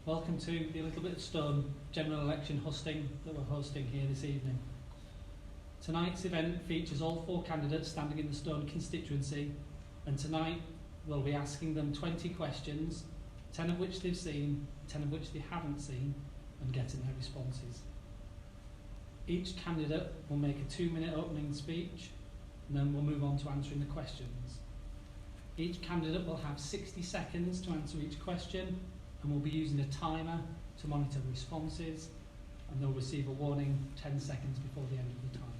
Welcome to the Little Bit of Stone general election husting that we're hosting here this evening. Tonight's event features all 4 candidates standing in the Stone Constituency, and tonight we'll be asking them 20 questions, 10 of which they've seen, 10 of which they haven't seen, and getting their responses. Each candidate will make a 2-minute opening speech, and then we'll move on to answering the questions. Each candidate will have 60 seconds to answer each question, and we'll be using a timer to monitor responses, and they'll receive a warning 10 seconds before the end of the timer.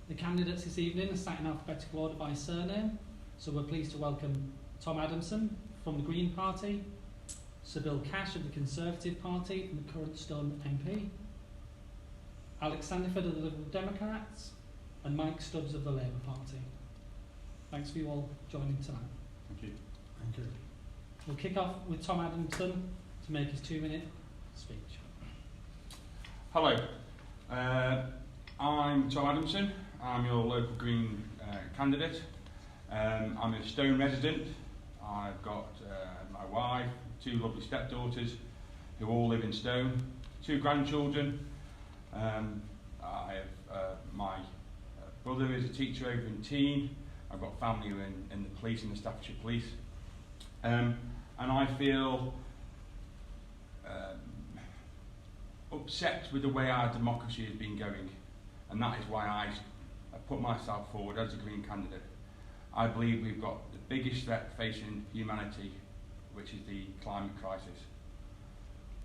The candidates this evening are sat in alphabetical order by surname, so we're pleased to welcome Tom Adamson from the Green Party, Sir Bill Cash of the Conservative Party and the current Stone MP, Alex Sandiford of the Liberal Democrats, and Mike Stubbs of the Labour Party. Thanks for you all joining tonight. Thank you. Thank you. We'll kick off with Tom Adamson to make his 2-minute speech. Hello, I'm Tom Adamson. I'm your local Green candidate. I'm a Stone resident. I've got my wife, 2 lovely stepdaughters who all live in Stone, 2 grandchildren. I have my brother is a teacher over in Teen. I've got family in the police, in the Staffordshire Police. And I feel upset with the way our democracy has been going, and that is why I put myself forward as a Green candidate. I believe we've got the biggest threat facing humanity, which is the climate crisis.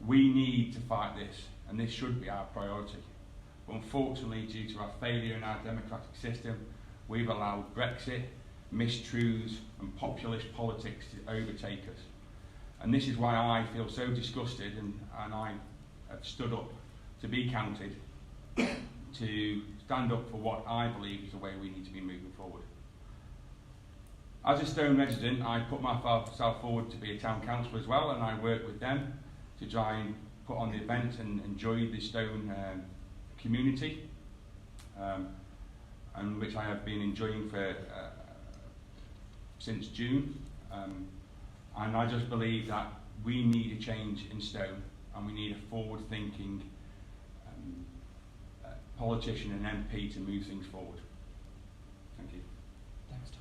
We need to fight this, and this should be our priority. But unfortunately, due to our failure in our democratic system, we've allowed Brexit, mistruths and populist politics to overtake us. And this is why I feel so disgusted, and I have stood up to be counted, to stand up for what I believe is the way we need to be moving forward. As a Stone resident, I put myself forward to be a town councillor as well, and I work with them to try and put on the event and enjoy the Stone community, and which I have been enjoying for since June. And I just believe that we need a change in Stone, and we need a forward-thinking politician and MP to move things forward. Thank you. Thanks, Tom.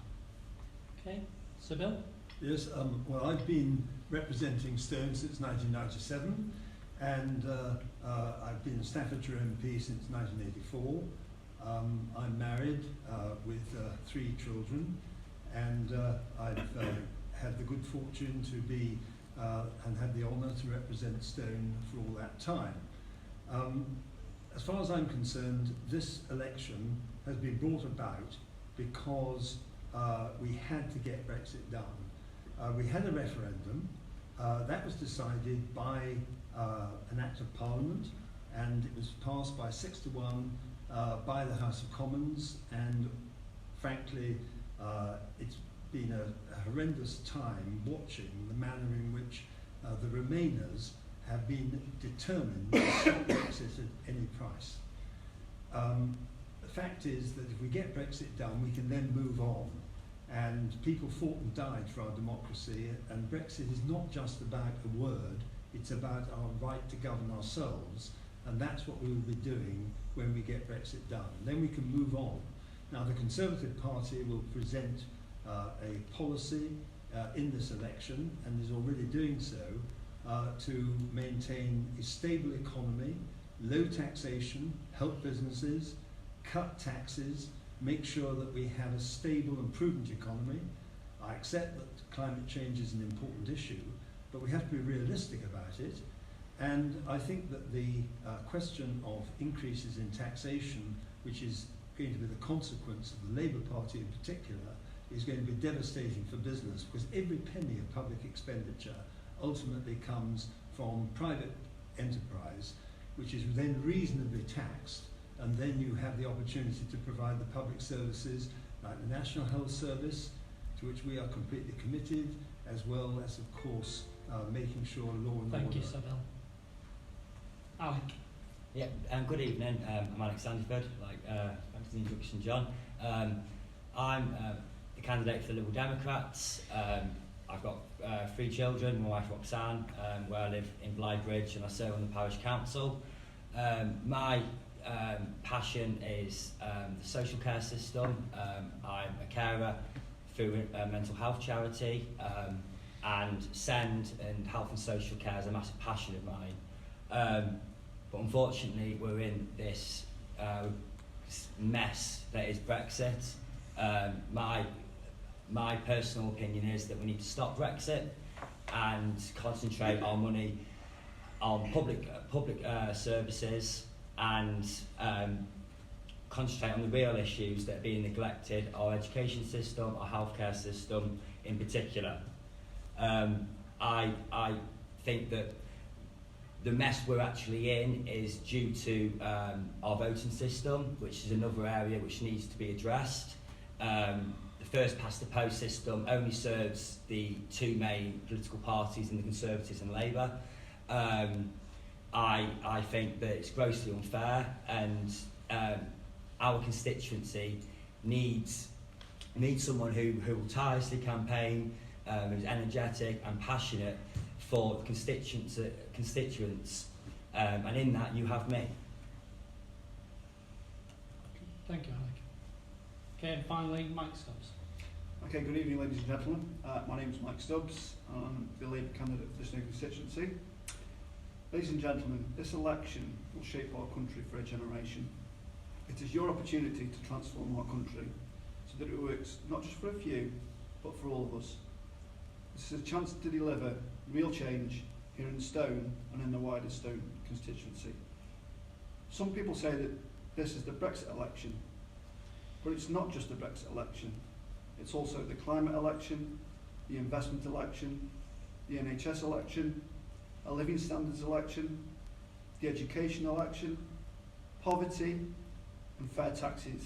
Okay, Sir Bill? Yes, well, I've been representing Stone since 1997, and I've been a Staffordshire MP since 1984. I'm married with 3 children, and I've had the good fortune to be and had the honour to represent Stone for all that time. As far as I'm concerned, this election has been brought about because we had to get Brexit done. We had a referendum that was decided by an Act of Parliament, and it was passed by 6-1 by the House of Commons, and frankly it's been a horrendous time watching the manner in which the Remainers have been determined to stop Brexit at any price. The fact is that if we get Brexit done, we can then move on. And people fought and died for our democracy, and Brexit is not just about a word, it's about our right to govern ourselves, and that's what we will be doing when we get Brexit done. Then we can move on. Now, the Conservative Party will present a policy in this election, and is already doing so, to maintain a stable economy, low taxation, help businesses, cut taxes, make sure that we have a stable and prudent economy. I accept that climate change is an important issue, but we have to be realistic about it. And I think that the question of increases in taxation, which is going to be the consequence of the Labour Party in particular, is going to be devastating for business, because every penny of public expenditure ultimately comes from private enterprise, which is then reasonably taxed, and then you have the opportunity to provide the public services like the National Health Service, to which we are completely committed, as well as, of course, making sure law and order. Thank you, Sir Bill. Alec? Yeah, good evening. I'm Alex Sandiford, thanks for the introduction, John. I'm the candidate for the Liberal Democrats. I've got 3 children, my wife Roxanne, where I live in Blightbridge and I serve on the parish council. My passion is the social care system. I'm a carer through a mental health charity, and SEND and health and social care is a massive passion of mine. But unfortunately, we're in this mess that is Brexit. My personal opinion is that we need to stop Brexit and concentrate our money on public services and concentrate on the real issues that are being neglected, our education system, our healthcare system in particular. I think that the mess we're actually in is due to our voting system, which is another area which needs to be addressed. The first past the post system only serves the 2 main political parties in the Conservatives and Labour. I think that it's grossly unfair, and our constituency needs someone who will tirelessly campaign, who's energetic and passionate for the constituents, and in that you have me. Thank you, Alec. Okay, and finally, Mike Stubbs. Okay, good evening, ladies and gentlemen. My name is Mike Stubbs, and I'm the Labour candidate for the Stone Constituency. Ladies and gentlemen, this election will shape our country for a generation. It is your opportunity to transform our country so that it works not just for a few, but for all of us. This is a chance to deliver real change here in Stone and in the wider Stone constituency. Some people say that this is the Brexit election, but it's not just the Brexit election. It's also the climate election, the investment election, the NHS election, a living standards election, the education election, poverty and fair taxes.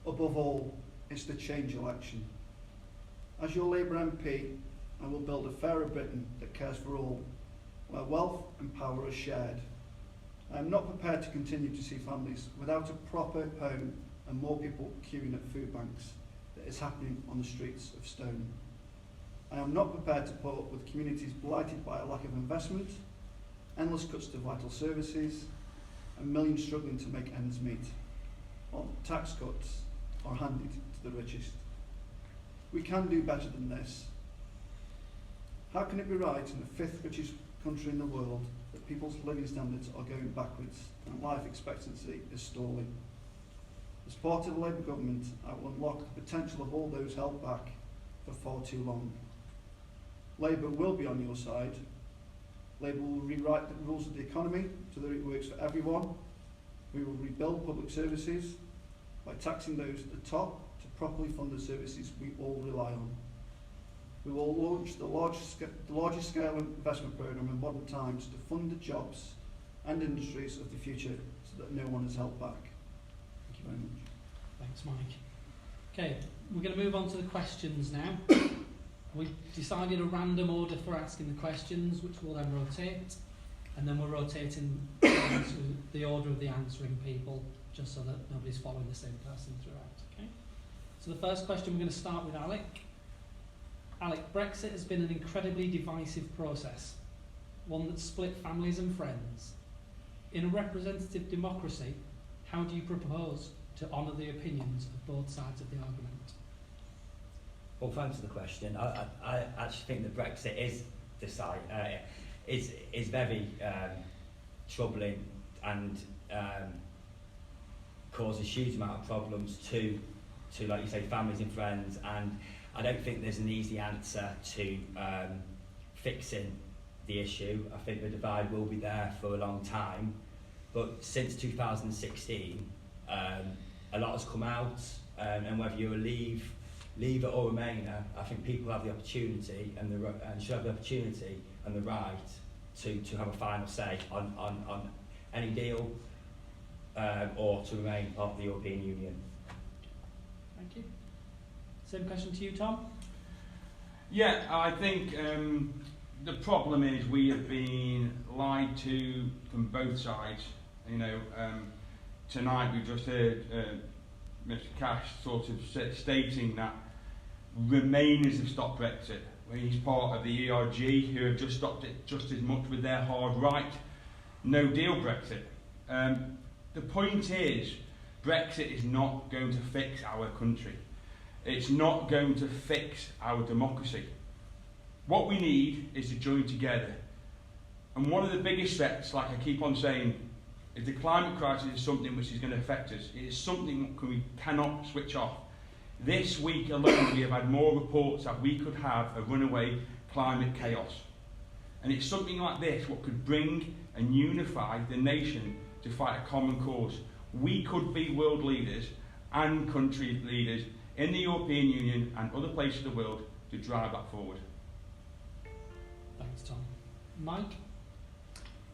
Above all, it's the change election. As your Labour MP, I will build a fairer Britain that cares for all, where wealth and power are shared. I am not prepared to continue to see families without a proper home and more people queuing at food banks that is happening on the streets of Stone. I am not prepared to put up with communities blighted by a lack of investment, endless cuts to vital services, and millions struggling to make ends meet, while tax cuts are handed to the richest. We can do better than this. How can it be right in the 5th richest country in the world that people's living standards are going backwards and life expectancy is stalling? As part of the Labour government, I will unlock the potential of all those held back for far too long. Labour will be on your side. Labour will rewrite the rules of the economy so that it works for everyone. We will rebuild public services by taxing those at the top to properly fund the services we all rely on. We will launch the largest scale investment programme in modern times to fund the jobs and industries of the future so that no one is held back. Thank you very much. Thanks, Mike. Okay, we're going to move on to the questions now. We've decided a random order for asking the questions, which will then rotate, and then we're rotating the order of the answering people, just so that nobody's following the same person throughout. Okay. So the first question, we're going to start with Alec. Alec, Brexit has been an incredibly divisive process, one that split families and friends. In a representative democracy, how do you propose to honour the opinions of both sides of the argument? Well, thanks for the question. I actually think that Brexit is very troubling and causes a huge amount of problems to, like you say, families and friends. And I don't think there's an easy answer to fixing the issue. I think the divide will be there for a long time. But since 2016, a lot has come out, and whether you're a Leaver or Remainer, I think people have the opportunity and should have the opportunity and the right to have a final say on any deal or to remain part of the European Union. Thank you. Same question to you, Tom. Yeah, I think the problem is we have been lied to from both sides. You know, tonight we just heard Mr. Cash sort of stating that Remainers have stopped Brexit. when he's part of the ERG, who have just stopped it just as much with their hard right, no deal Brexit. The point is, Brexit is not going to fix our country. It's not going to fix our democracy. What we need is to join together. And one of the biggest threats, like I keep on saying, is the climate crisis is something which is going to affect us. It is something we cannot switch off. This week alone we have had more reports that we could have a runaway climate chaos. And it's something like this what could bring and unify the nation to fight a common cause. We could be world leaders and country leaders in the European Union and other places of the world to drive that forward. Thanks, Tom. Mike?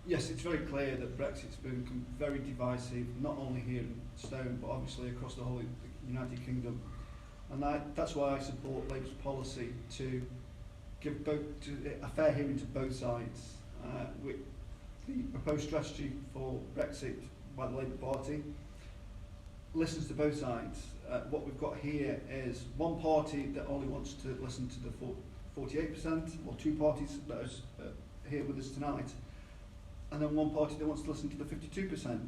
Yes, it's very clear that Brexit's become very divisive, not only here in Stone, but obviously across the whole United Kingdom. And that's why I support Labour's policy to give a fair hearing to both sides. With the proposed strategy for Brexit by the Labour Party listens to both sides. What we've got here is one party that only wants to listen to the 48%, or two parties that are here with us tonight, and then one party that wants to listen to the 52%.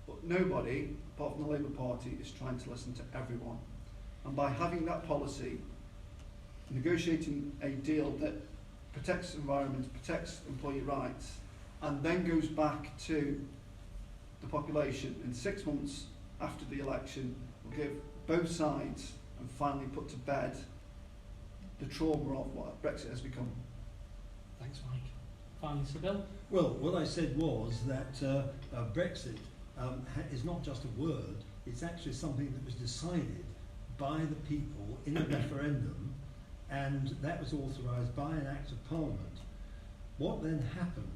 But nobody, apart from the Labour Party, is trying to listen to everyone. And by having that policy, negotiating a deal that protects the environment, protects employee rights, and then goes back to the population in 6 months after the election, will give both sides and finally put to bed the trauma of what Brexit has become. Thanks, Mike. Finally, Sybil? Well, what I said was that Brexit is not just a word, it's actually something that was decided by the people in a referendum, and that was authorised by an Act of Parliament. What then happened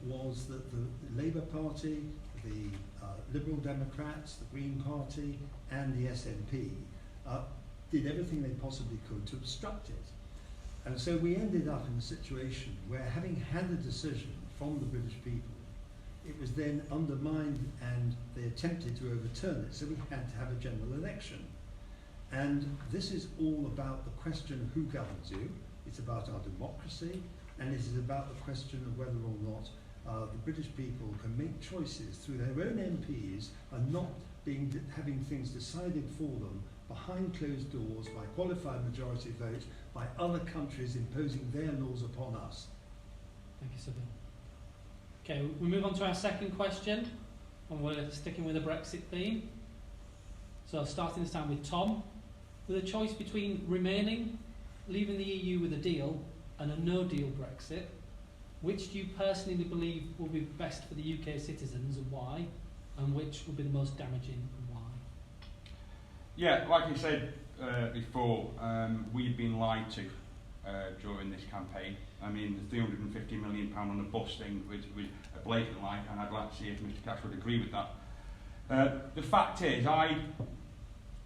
was that the Labour Party, the Liberal Democrats, the Green Party and the SNP did everything they possibly could to obstruct it. And so we ended up in a situation where, having had a decision from the British people, it was then undermined and they attempted to overturn it, so we had to have a general election. And this is all about the question of who governs you. It's about our democracy, and it is about the question of whether or not the British people can make choices through their own MPs and not having things decided for them behind closed doors by qualified majority vote by other countries imposing their laws upon us. Thank you, Sybil. Okay, we move on to our second question, and we're sticking with the Brexit theme. So starting this time with Tom. With a choice between remaining, leaving the EU with a deal, and a no-deal Brexit, which do you personally believe will be best for the UK citizens and why, and which will be the most damaging and why? Yeah, like I said before, we've been lied to during this campaign. I mean, the £350 million on the bus thing was a blatant lie, and I'd like to see if Mr Cash would agree with that. The fact is, I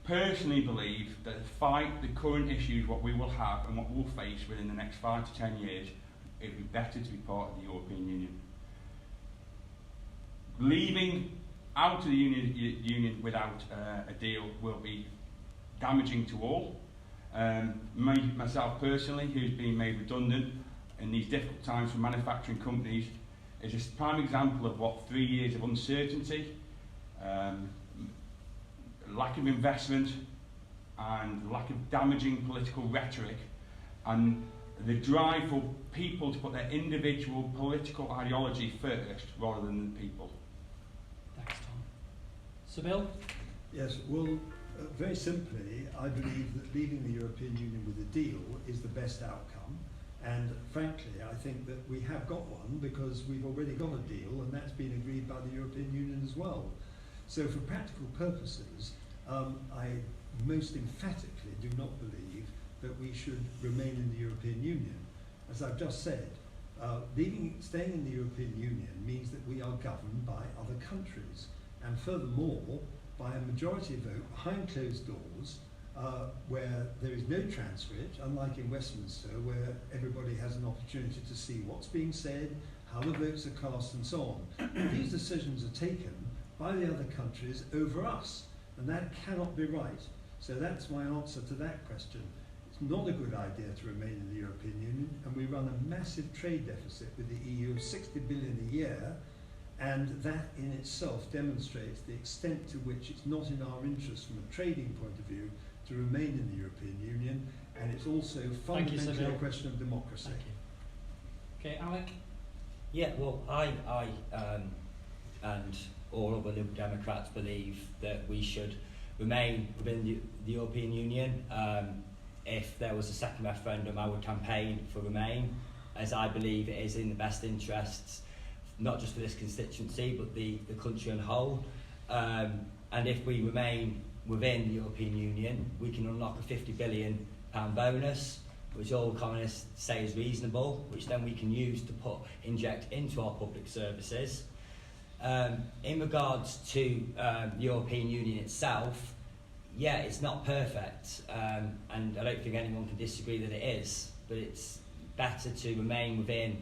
personally believe that the current issues, what we will have and what we'll face within the next 5 to 10 years, it would be better to be part of the European Union. Leaving out of the Union without a deal will be damaging to all. Myself personally, who's been made redundant in these difficult times for manufacturing companies, is a prime example of what 3 years of uncertainty, lack of investment and lack of damaging political rhetoric, and the drive for people to put their individual political ideology first rather than the people. Thanks, Tom. Sybil? Yes, well, very simply, I believe that leaving the European Union with a deal is the best outcome. And frankly, I think that we have got one because we've already got a deal, and that's been agreed by the European Union as well. So for practical purposes, I most emphatically do not believe that we should remain in the European Union. As I've just said, staying in the European Union means that we are governed by other countries, and furthermore, by a majority vote behind closed doors, where there is no transcript, unlike in Westminster, where everybody has an opportunity to see what's being said, how the votes are cast, and so on. These decisions are taken by the other countries over us, and that cannot be right. So that's my answer to that question. It's not a good idea to remain in the European Union, and we run a massive trade deficit with the EU of 60 billion a year, and that in itself demonstrates the extent to which it's not in our interest from a trading point of view to remain in the European Union, and it's also fundamentally a question of democracy. Thank you. Okay, Alec? Yeah, well, I and all other Liberal Democrats believe that we should remain within the European Union. If there was a second referendum, I would campaign for Remain, as I believe it is in the best interests, not just for this constituency, but the country on whole. And if we remain within the European Union, we can unlock a £50 billion bonus, which all economists say is reasonable, which then we can use to inject into our public services. In regards to the European Union itself, yeah, it's not perfect, and I don't think anyone can disagree that it is, but it's better to remain within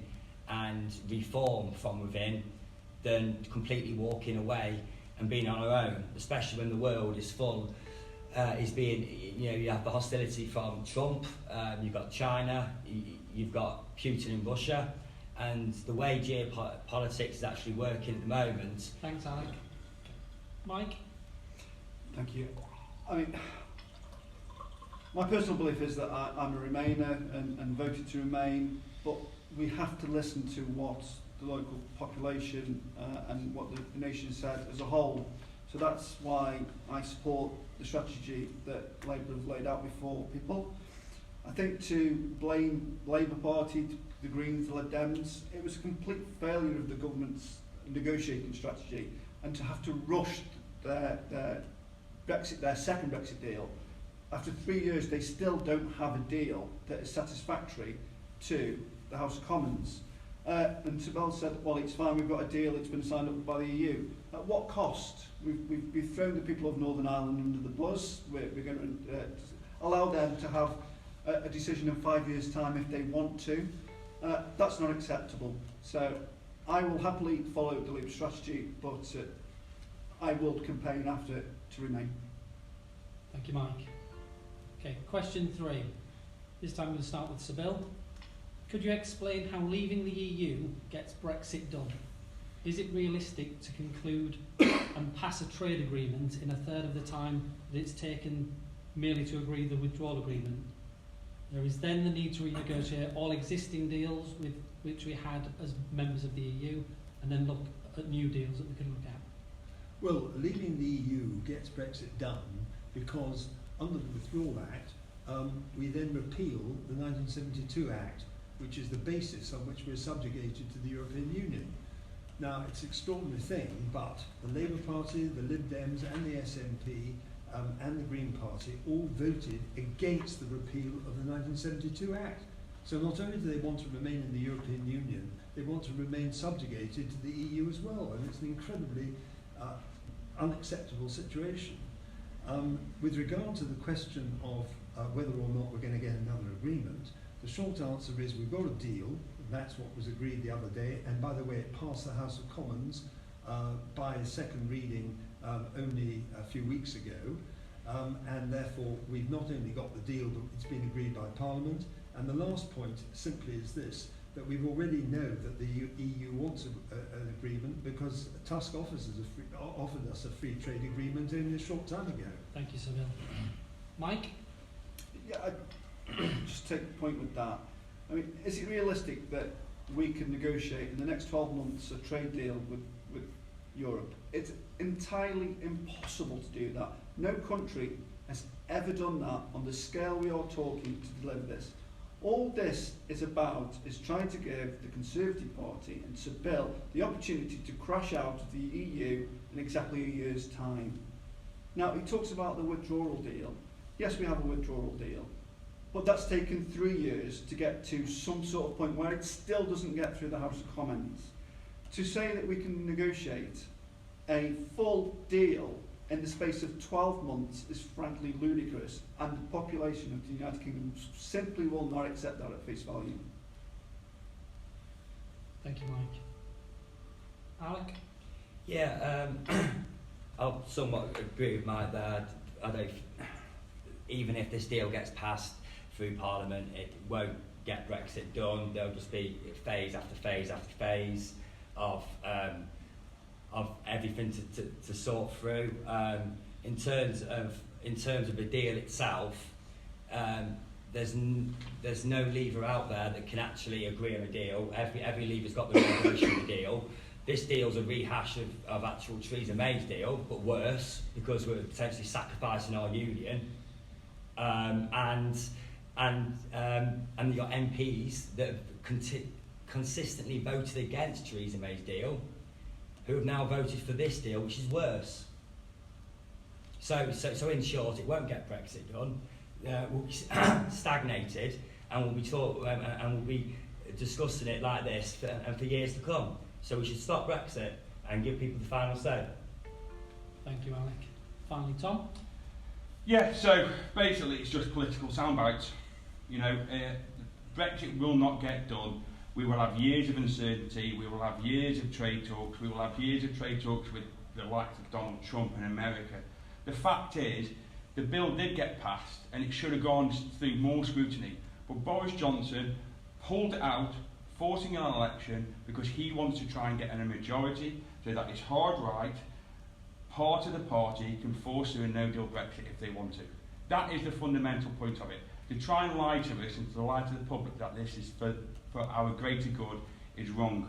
and reform from within than completely walking away and being on our own, especially when the world is full, you have the hostility from Trump, you've got China, you've got Putin in Russia, and the way geopolitics is actually working at the moment. Thanks, Alec. Mike? Thank you. I mean, my personal belief is that I'm a Remainer and voted to remain, but we have to listen to what the local population and what the nation said as a whole. So that's why I support the strategy that Labour have laid out before people. I think to blame Labour Party, the Greens, the Lib Dems, it was a complete failure of the government's negotiating strategy, and to have to rush their second Brexit deal. After 3 years, they still don't have a deal that is satisfactory to the House of Commons. And Sibel said, well, it's fine, we've got a deal, it's been signed up by the EU. At what cost? We've thrown the people of Northern Ireland under the bus. We're going to allow them to have a decision in 5 years' time if they want to. That's not acceptable. So I will happily follow the Labour strategy, but I will campaign after to remain. Thank you, Mike. Okay, question 3. This time we're going to start with Sibel. Could you explain how leaving the EU gets Brexit done? Is it realistic to conclude and pass a trade agreement in a third of the time that it's taken merely to agree the withdrawal agreement? There is then the need to renegotiate all existing deals with which we had as members of the EU, and then look at new deals that we can look at. Well, leaving the EU gets Brexit done because under the Withdrawal Act, we then repeal the 1972 Act, which is the basis on which we're subjugated to the European Union. Now, it's an extraordinary thing, but the Labour Party, the Lib Dems and the SNP and the Green Party all voted against the repeal of the 1972 Act. So not only do they want to remain in the European Union, they want to remain subjugated to the EU as well, and it's an incredibly unacceptable situation. With regard to the question of whether or not we're going to get another agreement, the short answer is we've got a deal. That's what was agreed the other day, and by the way, it passed the House of Commons by a second reading only a few weeks ago, and therefore we've not only got the deal, but it's been agreed by Parliament. And the last point simply is this, that we've already know that the EU wants an agreement because Tusk offered us a free trade agreement only a short time ago. Thank you, Sibel. Mike? Yeah, I just take a point with that. I mean, is it realistic that we could negotiate in the next 12 months a trade deal with Europe? It's entirely impossible to do that. No country has ever done that on the scale we are talking to deliver this. All this is about is trying to give the Conservative Party and Sibel the opportunity to crash out of the EU in exactly a year's time. Now, he talks about the withdrawal deal. Yes, we have a withdrawal deal, but that's taken 3 years to get to some sort of point where it still doesn't get through the House of Commons. To say that we can negotiate a full deal in the space of 12 months is frankly ludicrous, and the population of the United Kingdom simply will not accept that at face value. Thank you, Mike. Alec? Yeah, I'll somewhat agree with Mike there. I don't, even if this deal gets passed, through Parliament. It won't get Brexit done. There'll just be phase after phase after phase of everything to sort through. In terms of the deal itself, there's no lever out there that can actually agree on a deal. Every lever's got the regulation of the deal. This deal's a rehash of actual Theresa May's deal, but worse, because we're potentially sacrificing our union. And you've got MPs that have consistently voted against Theresa May's deal, who have now voted for this deal, which is worse. So in short, it won't get Brexit done. We'll be stagnated, and we'll be discussing it like this for years to come. So we should stop Brexit and give people the final say. Thank you, Alec. Finally, Tom. Yeah, so basically it's just political soundbites. You know, Brexit will not get done. We will have years of uncertainty. We will have years of trade talks. We will have years of trade talks with the likes of Donald Trump and America. The fact is, the bill did get passed and it should have gone through more scrutiny. But Boris Johnson pulled it out, forcing an election because he wants to try and get a majority so that his hard right part of the party can force through a no-deal Brexit if they want to. That is the fundamental point of it. To try and lie to us and to lie to the public that this is for our greater good is wrong.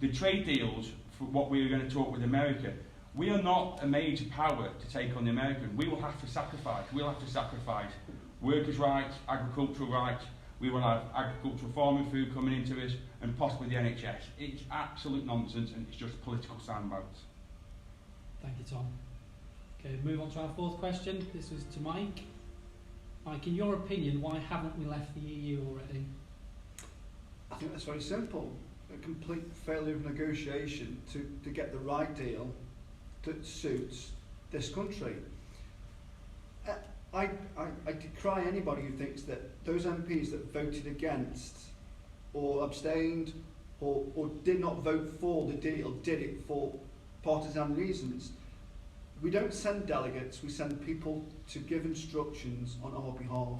The trade deals, for what we are going to talk with America, we are not a major power to take on the Americans. We will have to sacrifice. We'll have to sacrifice workers' rights, agricultural rights. We will have agricultural farming food coming into us, and possibly the NHS. It's absolute nonsense, and it's just political soundbites. Thank you, Tom. Okay, move on to our fourth question. This was to Mike. Mike, in your opinion, why haven't we left the EU already? I think that's very simple. A complete failure of negotiation to get the right deal that suits this country. I decry anybody who thinks that those MPs that voted against or abstained or did not vote for the deal did it for partisan reasons. We don't send delegates, we send people to give instructions on our behalf.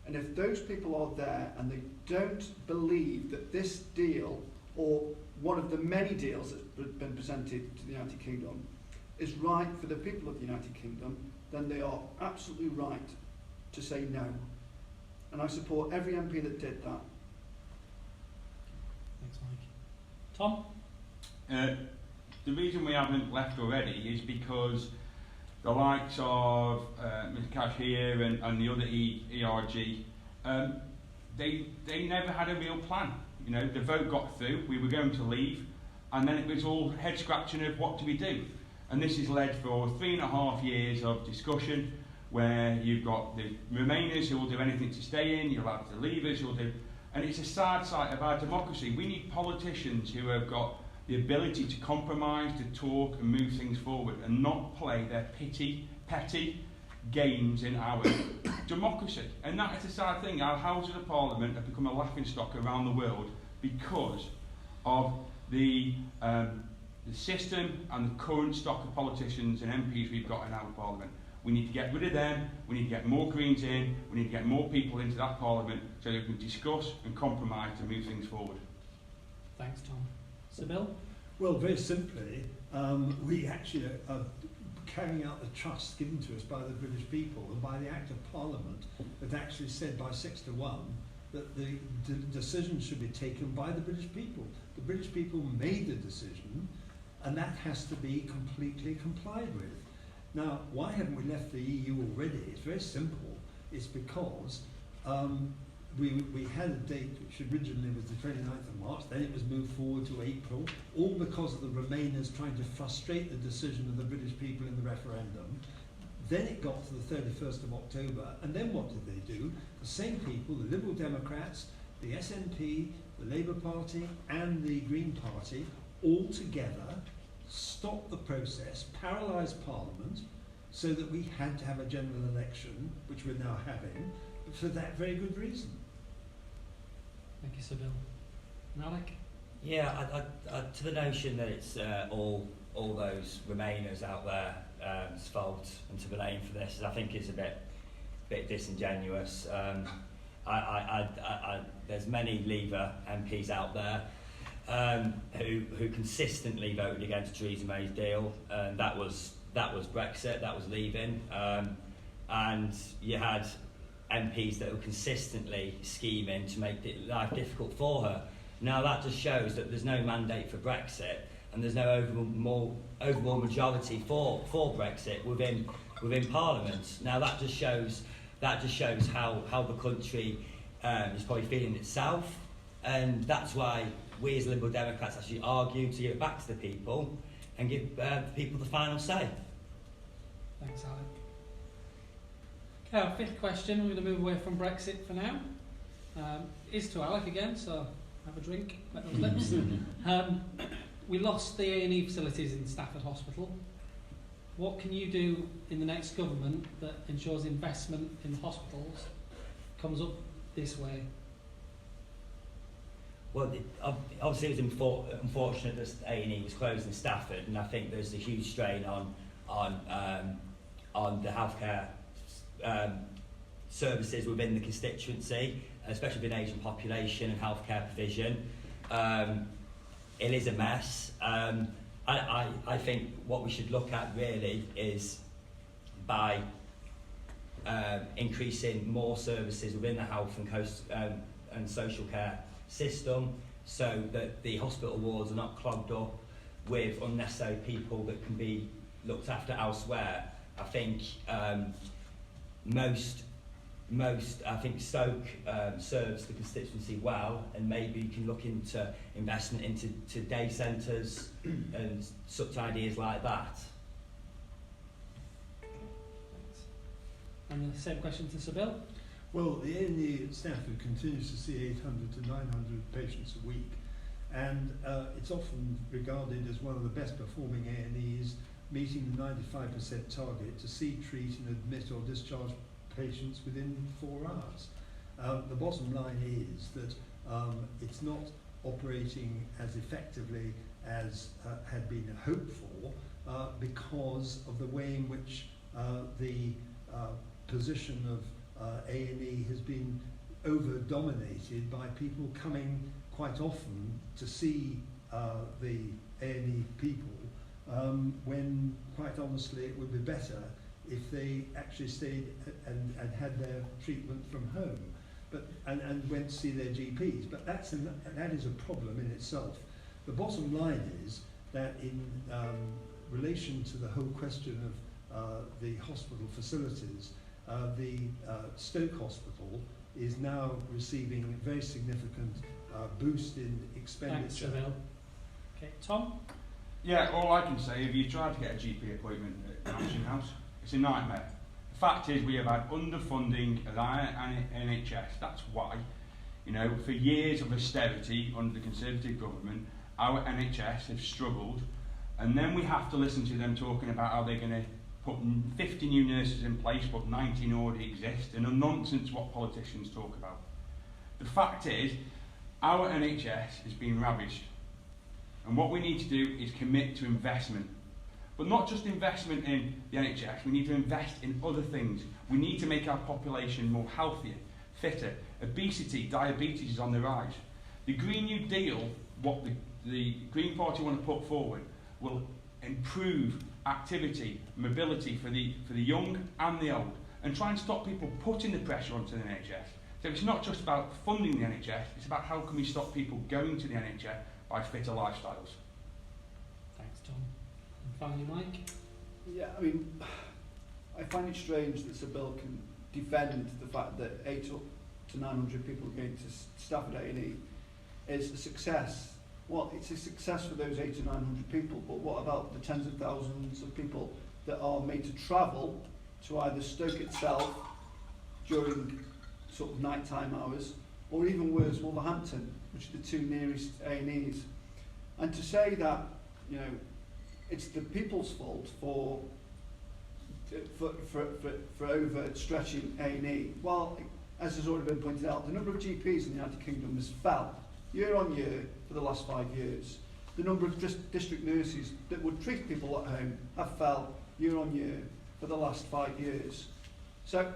And if those people are there and they don't believe that this deal, or one of the many deals that's been presented to the United Kingdom, is right for the people of the United Kingdom, then they are absolutely right to say no. And I support every MP that did that. Thanks, Mike. Tom? The reason we haven't left already is because the likes of Mr Cashier and the other ERG, they never had a real plan. You know, the vote got through, we were going to leave, and then it was all head scratching of what do we do. And this has led for 3.5 years of discussion where you've got the Remainers who will do anything to stay in, you'll have the Leavers who will do, and it's a sad sight of our democracy. We need politicians who have got the ability to compromise, to talk and move things forward and not play their petty games in our democracy. And that is a sad thing. Our Houses of Parliament have become a laughingstock around the world because of the system and the current stock of politicians and MPs we've got in our Parliament. We need to get rid of them, we need to get more Greens in, we need to get more people into that Parliament so that we can discuss and compromise to move things forward. Thanks, Tom. Sybil? Well, very simply, we actually are carrying out the trust given to us by the British people, and by the Act of Parliament that actually said by 6-1 that the decision should be taken by the British people. The British people made the decision, and that has to be completely complied with. Now, why haven't we left the EU already? It's very simple. It's because we had a date which originally was the 29th of March, then it was moved forward to April, all because of the Remainers trying to frustrate the decision of the British people in the referendum. Then it got to the 31st of October, and then what did they do? The same people, the Liberal Democrats, the SNP, the Labour Party, and the Green Party, all together stopped the process, paralysed Parliament, so that we had to have a general election, which we're now having, for that very good reason. Thank you, Sybil. And Alec? Yeah, to the notion that it's all those Remainers out there's fault and to blame for this, I think is a bit bit disingenuous. There's many Leaver MPs out there who consistently voted against Theresa May's deal. That was Brexit, that was leaving. And you had MPs that were consistently scheming to make life difficult for her. Now that just shows that there's no mandate for Brexit, and there's no overall majority for Brexit within Parliament. Now that just shows how the country is probably feeling itself, and that's why we as Liberal Democrats actually argue to give it back to the people and give the people the final say. Thanks, Alec. Okay, our fifth question, we're going to move away from Brexit for now. Is to Alec again, so have a drink, wet those lips. We lost the A&E facilities in Stafford Hospital. What can you do in the next government that ensures investment in hospitals comes up this way? Well, obviously it was unfortunate that A&E was closed in Stafford, and I think there's a huge strain on the healthcare services within the constituency, especially with an ageing population and healthcare provision. It is a mess. I think what we should look at really is by increasing more services within the health and social care system, so that the hospital wards are not clogged up with unnecessary people that can be looked after elsewhere. I think I think Stoke serves the constituency well, and maybe you can look into investment into day centres and such ideas like that. Thanks. And the same question to Sybil. Well, the A&E at Stafford continues to see 800 to 900 patients a week, and it's often regarded as one of the best performing A&Es, meeting the 95% target to see, treat and admit or discharge patients within 4 hours. The bottom line is that it's not operating as effectively as had been hoped for because of the way in which the position of A&E has been over-dominated by people coming quite often to see the A&E people, when quite honestly it would be better if they actually stayed and had their treatment from home, and went to see their GPs. But that is a problem in itself. The bottom line is that in relation to the whole question of the hospital facilities, the Stoke Hospital is now receiving a very significant boost in expenditure. Thanks, Sybil. Okay, Tom? Yeah, all I can say, if you try to get a GP appointment at Mansion House, it's a nightmare. The fact is we have had underfunding of our NHS. That's why, for years of austerity under the Conservative government, our NHS have struggled, and then we have to listen to them talking about how they're going to put 50 new nurses in place, but 19 already exist, and a nonsense what politicians talk about. The fact is, our NHS is being ravaged, and what we need to do is commit to investment. But not just investment in the NHS, we need to invest in other things. We need to make our population more healthier, fitter. Obesity, diabetes is on the rise. The Green New Deal, what the Green Party want to put forward, will improve activity, mobility for the young and the old, and try and stop people putting the pressure onto the NHS. So it's not just about funding the NHS, it's about how can we stop people going to the NHS by fitter lifestyles. Thanks, Tom. And finally, Mike? Yeah, I mean, I find it strange that Sybil can defend the fact that 800 to 900 people going to Stafford A&E is a success. Well, it's a success for those 800 to 900 people, but what about the tens of thousands of people that are made to travel to either Stoke itself during sort of nighttime hours, or even worse, Wolverhampton, which are the 2 nearest A&Es. And to say that, it's the people's fault for overstretching A&E, well, as has already been pointed out, the number of GPs in the United Kingdom has fell year on year for the last 5 years. The number of district nurses that would treat people at home have fell year on year for the last 5 years. So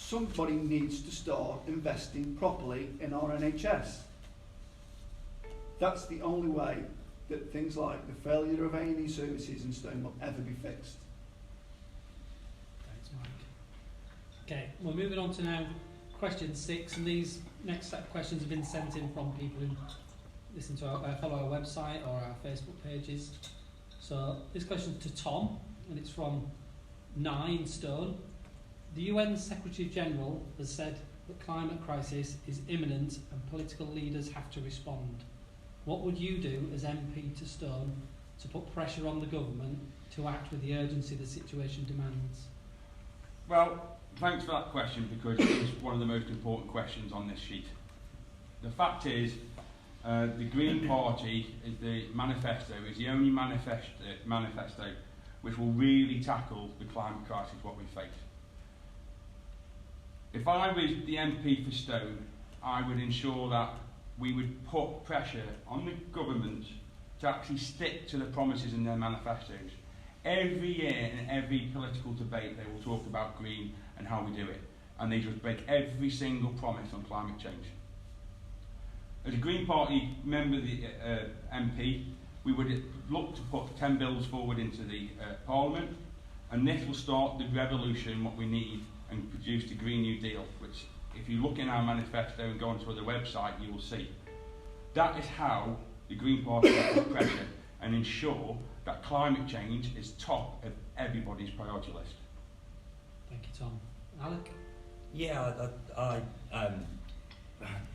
somebody needs to start investing properly in our NHS. That's the only way that things like the failure of A&E services in Stone will ever be fixed. Thanks, Mike. Okay, we're moving on to now question 6, and these next set of questions have been sent in from people who listen to our follow our website or our Facebook pages. So this question's to Tom, and it's from 9 Stone. The UN Secretary General has said the climate crisis is imminent and political leaders have to respond. What would you do as MP to Stone to put pressure on the government to act with the urgency the situation demands? Well, thanks for that question, because it's one of the most important questions on this sheet. The fact is, the Green Party, the manifesto, is the only manifesto which will really tackle the climate crisis, what we face. If I was the MP for Stone, I would ensure that we would put pressure on the government to actually stick to the promises in their manifestos. Every year in every political debate they will talk about green and how we do it, and they just break every single promise on climate change. As a Green Party member, the MP, we would look to put 10 bills forward into the Parliament, and this will start the revolution what we need and produce the Green New Deal, which if you look in our manifesto and go onto the website, you will see. That is how the Green Party will put pressure and ensure that climate change is top of everybody's priority list. Thank you, Tom. Alec? Yeah, I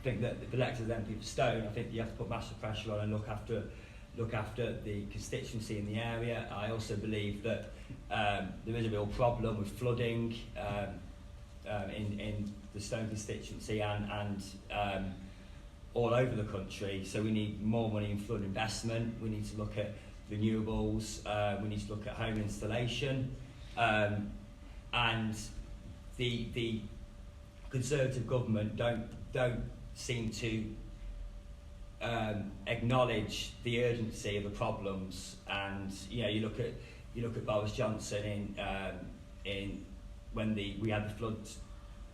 think that if elected as MP for Stone, I think you have to put massive pressure on and look after the constituency in the area. I also believe that there is a real problem with flooding in the Stone constituency and all over the country. So we need more money in flood investment. We need to look at renewables. We need to look at home installation, and the Conservative government don't seem to acknowledge the urgency of the problems. And you look at Boris Johnson in when we had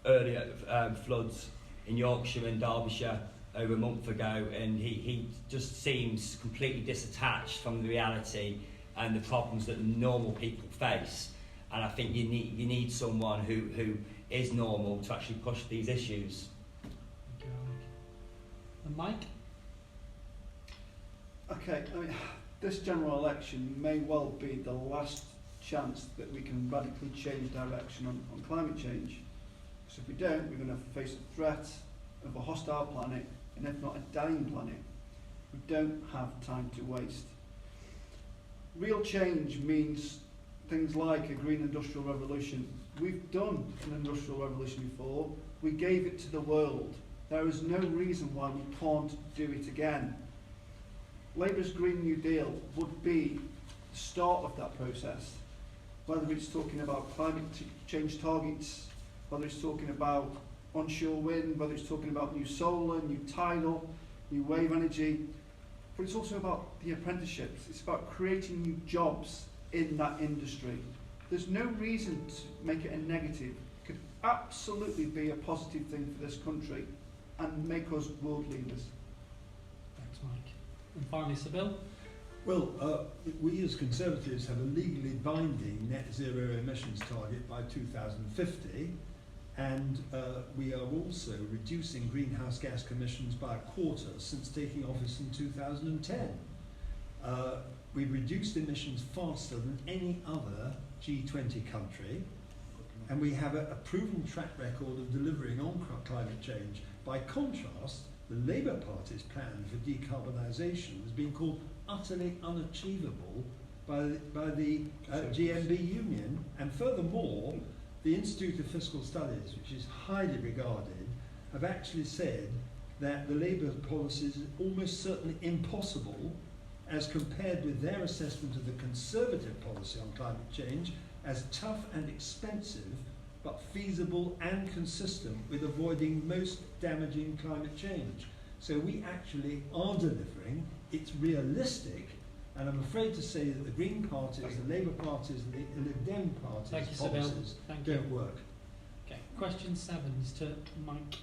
the floods in Yorkshire and Derbyshire over a month ago, and he just seems completely disattached from the reality and the problems that normal people face. And I think you need someone who is normal to actually push these issues. Thank you, Alec. And Mike? Okay, I mean, this general election may well be the last chance that we can radically change direction on climate change. Because if we don't, we're going to face the threat of a hostile planet, and if not a dying planet. We don't have time to waste. Real change means things like a green industrial revolution. We've done an industrial revolution before. We gave it to the world. There is no reason why we can't do it again. Labour's Green New Deal would be the start of that process, whether it's talking about climate change targets, whether it's talking about onshore wind, whether it's talking about new solar, new tidal, new wave energy, but it's also about the apprenticeships. It's about creating new jobs in that industry. There's no reason to make it a negative. It could absolutely be a positive thing for this country and make us world leaders. Thanks, Mike. And finally, Sybil? Well, we as Conservatives have a legally binding net zero emissions target by 2050, and we are also reducing greenhouse gas emissions by a quarter since taking office in 2010. We've reduced emissions faster than any other G20 country, and we have a proven track record of delivering on climate change. By contrast, the Labour Party's plan for decarbonisation has been called utterly unachievable by the GMB Union, and furthermore, the Institute of Fiscal Studies, which is highly regarded, have actually said that the Labour policies are almost certainly impossible as compared with their assessment of the Conservative policy on climate change as tough and expensive, but feasible and consistent with avoiding most damaging climate change. So we actually are delivering, it's realistic, and I'm afraid to say that the Green parties, the Labour parties and the Lib Dem parties' policies don't work. Okay. question 7 is to Mike.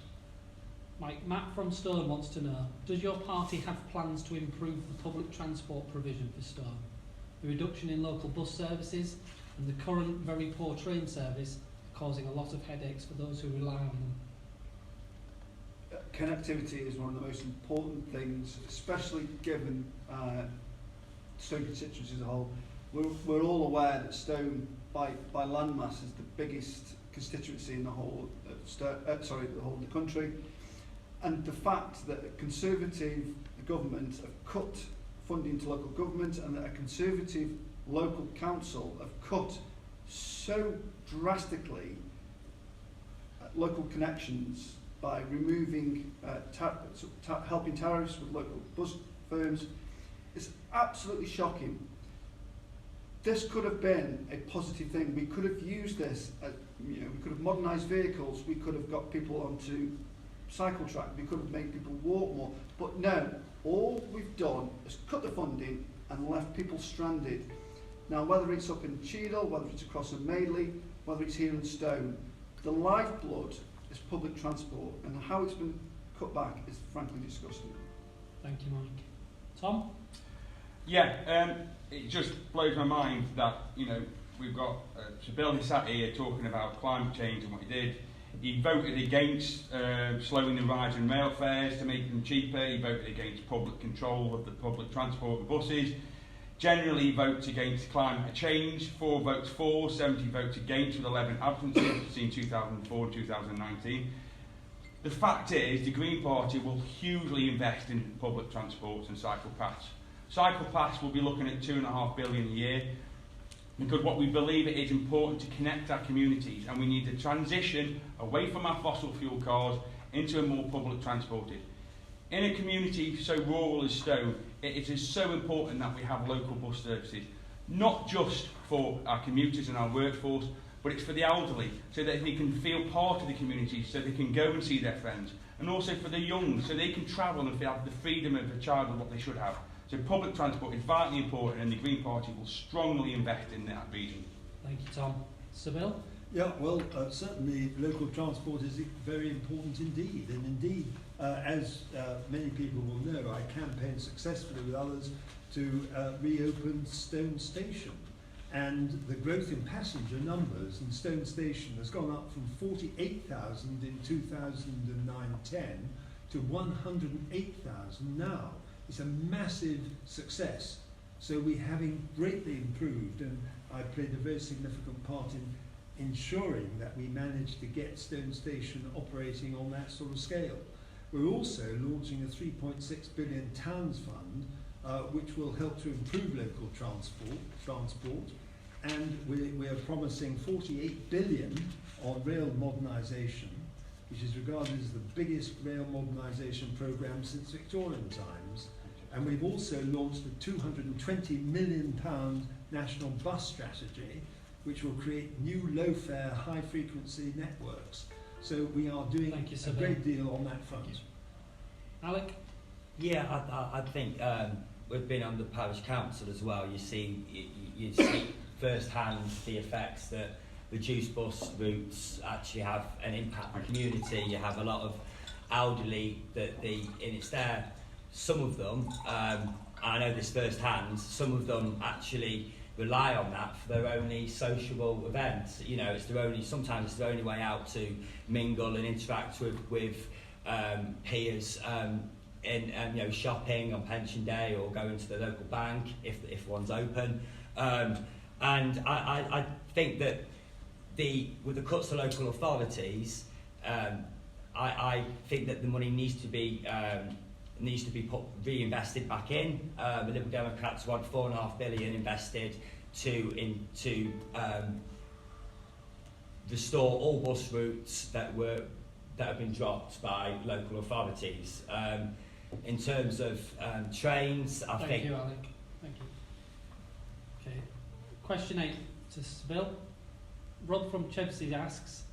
Mike, Matt from Stone wants to know, does your party have plans to improve the public transport provision for Stone? The reduction in local bus services and the current very poor train service are causing a lot of headaches for those who rely on them. Connectivity is one of the most important things, especially given Stone Constituency as a whole. We're all aware that Stone, by landmass, is the biggest constituency in the whole of the whole of the country. And the fact that a Conservative government have cut funding to local government and that a Conservative local council have cut so drastically local connections by removing helping tariffs with local bus firms is absolutely shocking. This could have been a positive thing. We could have used this, we could have modernised vehicles, we could have got people onto cycle track, we could have made people walk more. But no, all we've done is cut the funding and left people stranded. Now, whether it's up in Cheadle, whether it's across in Madeley, whether it's here in Stone, the lifeblood is public transport, and how it's been cut back is frankly disgusting. Thank you, Mike. Tom? Yeah, it just blows my mind that, we've got Sir Bill sat here talking about climate change and what he did. He voted against slowing the rise in rail fares to make them cheaper. He voted against public control of the public transport and buses. Generally, he votes against climate change. 4 votes for, 70 votes against, with 11 absences between 2004 and 2019. The fact is, the Green Party will hugely invest in public transport and cycle paths. Cycle paths will be looking at £2.5 billion a year, because what we believe it is important to connect our communities, and we need to transition away from our fossil fuel cars into a more public transported. In a community so rural as Stone, it is so important that we have local bus services, not just for our commuters and our workforce, but it's for the elderly, so that they can feel part of the community, so they can go and see their friends, and also for the young, so they can travel and have the freedom of a child of what they should have. So public transport is vitally important, and the Green Party will strongly invest in that region. Thank you, Tom. Sir Bill? Yeah, well, certainly local transport is very important indeed. And indeed, as many people will know, I campaigned successfully with others to reopen Stone Station. And the growth in passenger numbers in Stone Station has gone up from 48,000 in 2009-10 to 108,000 now. It's a massive success. So we're having greatly improved, and I played a very significant part in ensuring that we managed to get Stone Station operating on that sort of scale. We're also launching a £3.6 billion towns fund, which will help to improve local transport, and we are promising £48 billion on rail modernisation, which is regarded as the biggest rail modernisation programme since Victorian times. And we've also launched a £220 million national bus strategy, which will create new low-fare, high-frequency networks. So we are doing a great deal on that front. Alec? Yeah, I think we've been on the parish council as well. You see firsthand the effects that reduced bus routes actually have an impact on the community. You have a lot of elderly it's there. Some of them, I know this firsthand, some of them actually rely on that for their only sociable events. Sometimes it's their only way out to mingle and interact with peers in shopping on pension day, or going to the local bank if one's open. And I think that with the cuts to local authorities, I think that the money needs to be reinvested back in. The Liberal Democrats want £4.5 billion invested to restore all bus routes that have been dropped by local authorities. In terms of trains, I think. Thank you, Alec. Thank you. Okay. Question 8 to Bill. Rob from Chebsey asks,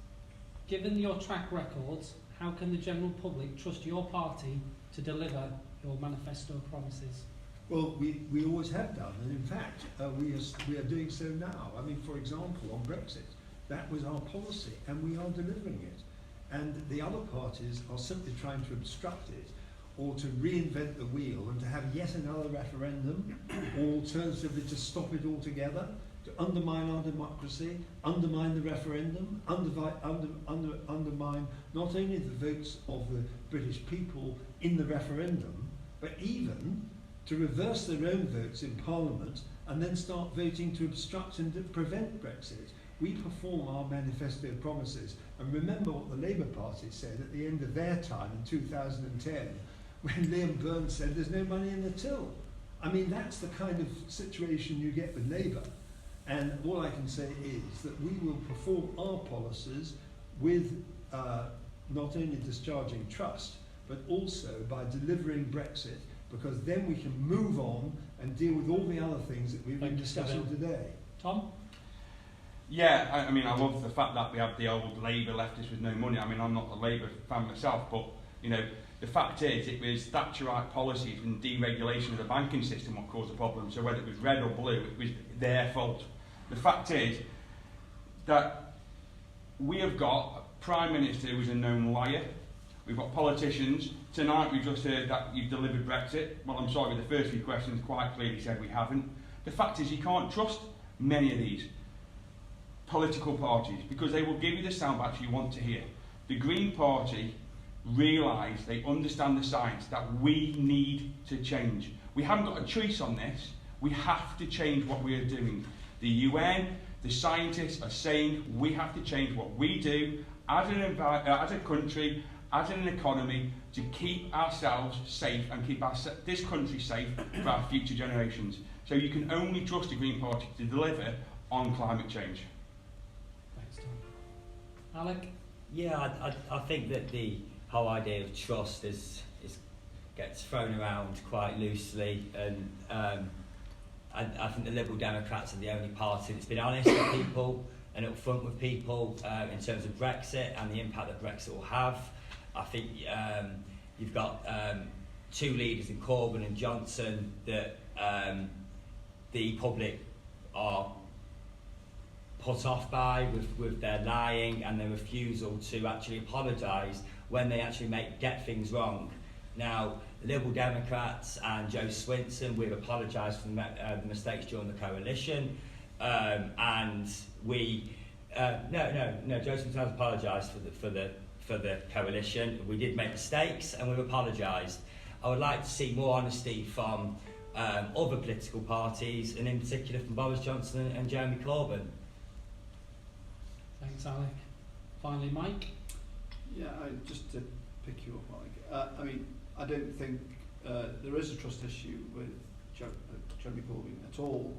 given your track records, how can the general public trust your party to deliver your manifesto promises? Well, we always have done, and in fact, we are doing so now. I mean, for example, on Brexit, That was our policy, and we are delivering it. And the other parties are simply trying to obstruct it, or to reinvent the wheel and to have yet another referendum, or alternatively to stop it altogether, to undermine our democracy, undermine the referendum, undermine not only the votes of the British people in the referendum, but even to reverse their own votes in Parliament and then start voting to obstruct and to prevent Brexit. We perform our manifesto promises, and remember what the Labour Party said at the end of their time in 2010, when Liam Burns said there's no money in the till. I mean, that's the kind of situation you get with Labour. And all I can say is that we will perform our policies with not only discharging trust, but also by delivering Brexit, because then we can move on and deal with all the other things that we've been discussing today. Tom? Yeah, I mean, I love the fact that we have the old Labour leftists with no money. I mean, I'm not a Labour fan myself, but, you know, the fact is it was Thatcherite policies and deregulation of the banking system what caused the problem. So whether it was red or blue, it was their fault. The fact is that we have got a Prime Minister who's a known liar. We've got politicians. Tonight we've just heard that you've delivered Brexit. Well, I'm sorry, the first few questions quite clearly said we haven't. The fact is you can't trust many of these political parties because they will give you the soundbites you want to hear. The Green Party realise, they understand the science, that we need to change. We haven't got a choice on this. We have to change what we are doing. The UN, the scientists are saying we have to change what we do as a country, as an economy, to keep ourselves safe and keep this country safe for our future generations. So you can only trust the Green Party to deliver on climate change. Thanks, Tom. Alec? Yeah, I think that the whole idea of trust gets thrown around quite loosely, and I think the Liberal Democrats are the only party that's been honest with people and upfront with people in terms of Brexit and the impact that Brexit will have. I think you've got two leaders in Corbyn and Johnson that the public are put off by with their lying and their refusal to actually apologise when they actually get things wrong. Now, the Liberal Democrats and Joe Swinson, we've apologised for the mistakes during the coalition, and we Joe Swinson has apologised for the coalition. We did make mistakes and we've apologised. I would like to see more honesty from other political parties, and in particular from Boris Johnson and Jeremy Corbyn. Thanks, Alec. Finally, Mike? Yeah, just to pick you up, Mike. I mean, I don't think there is a trust issue with Jeremy Corbyn at all.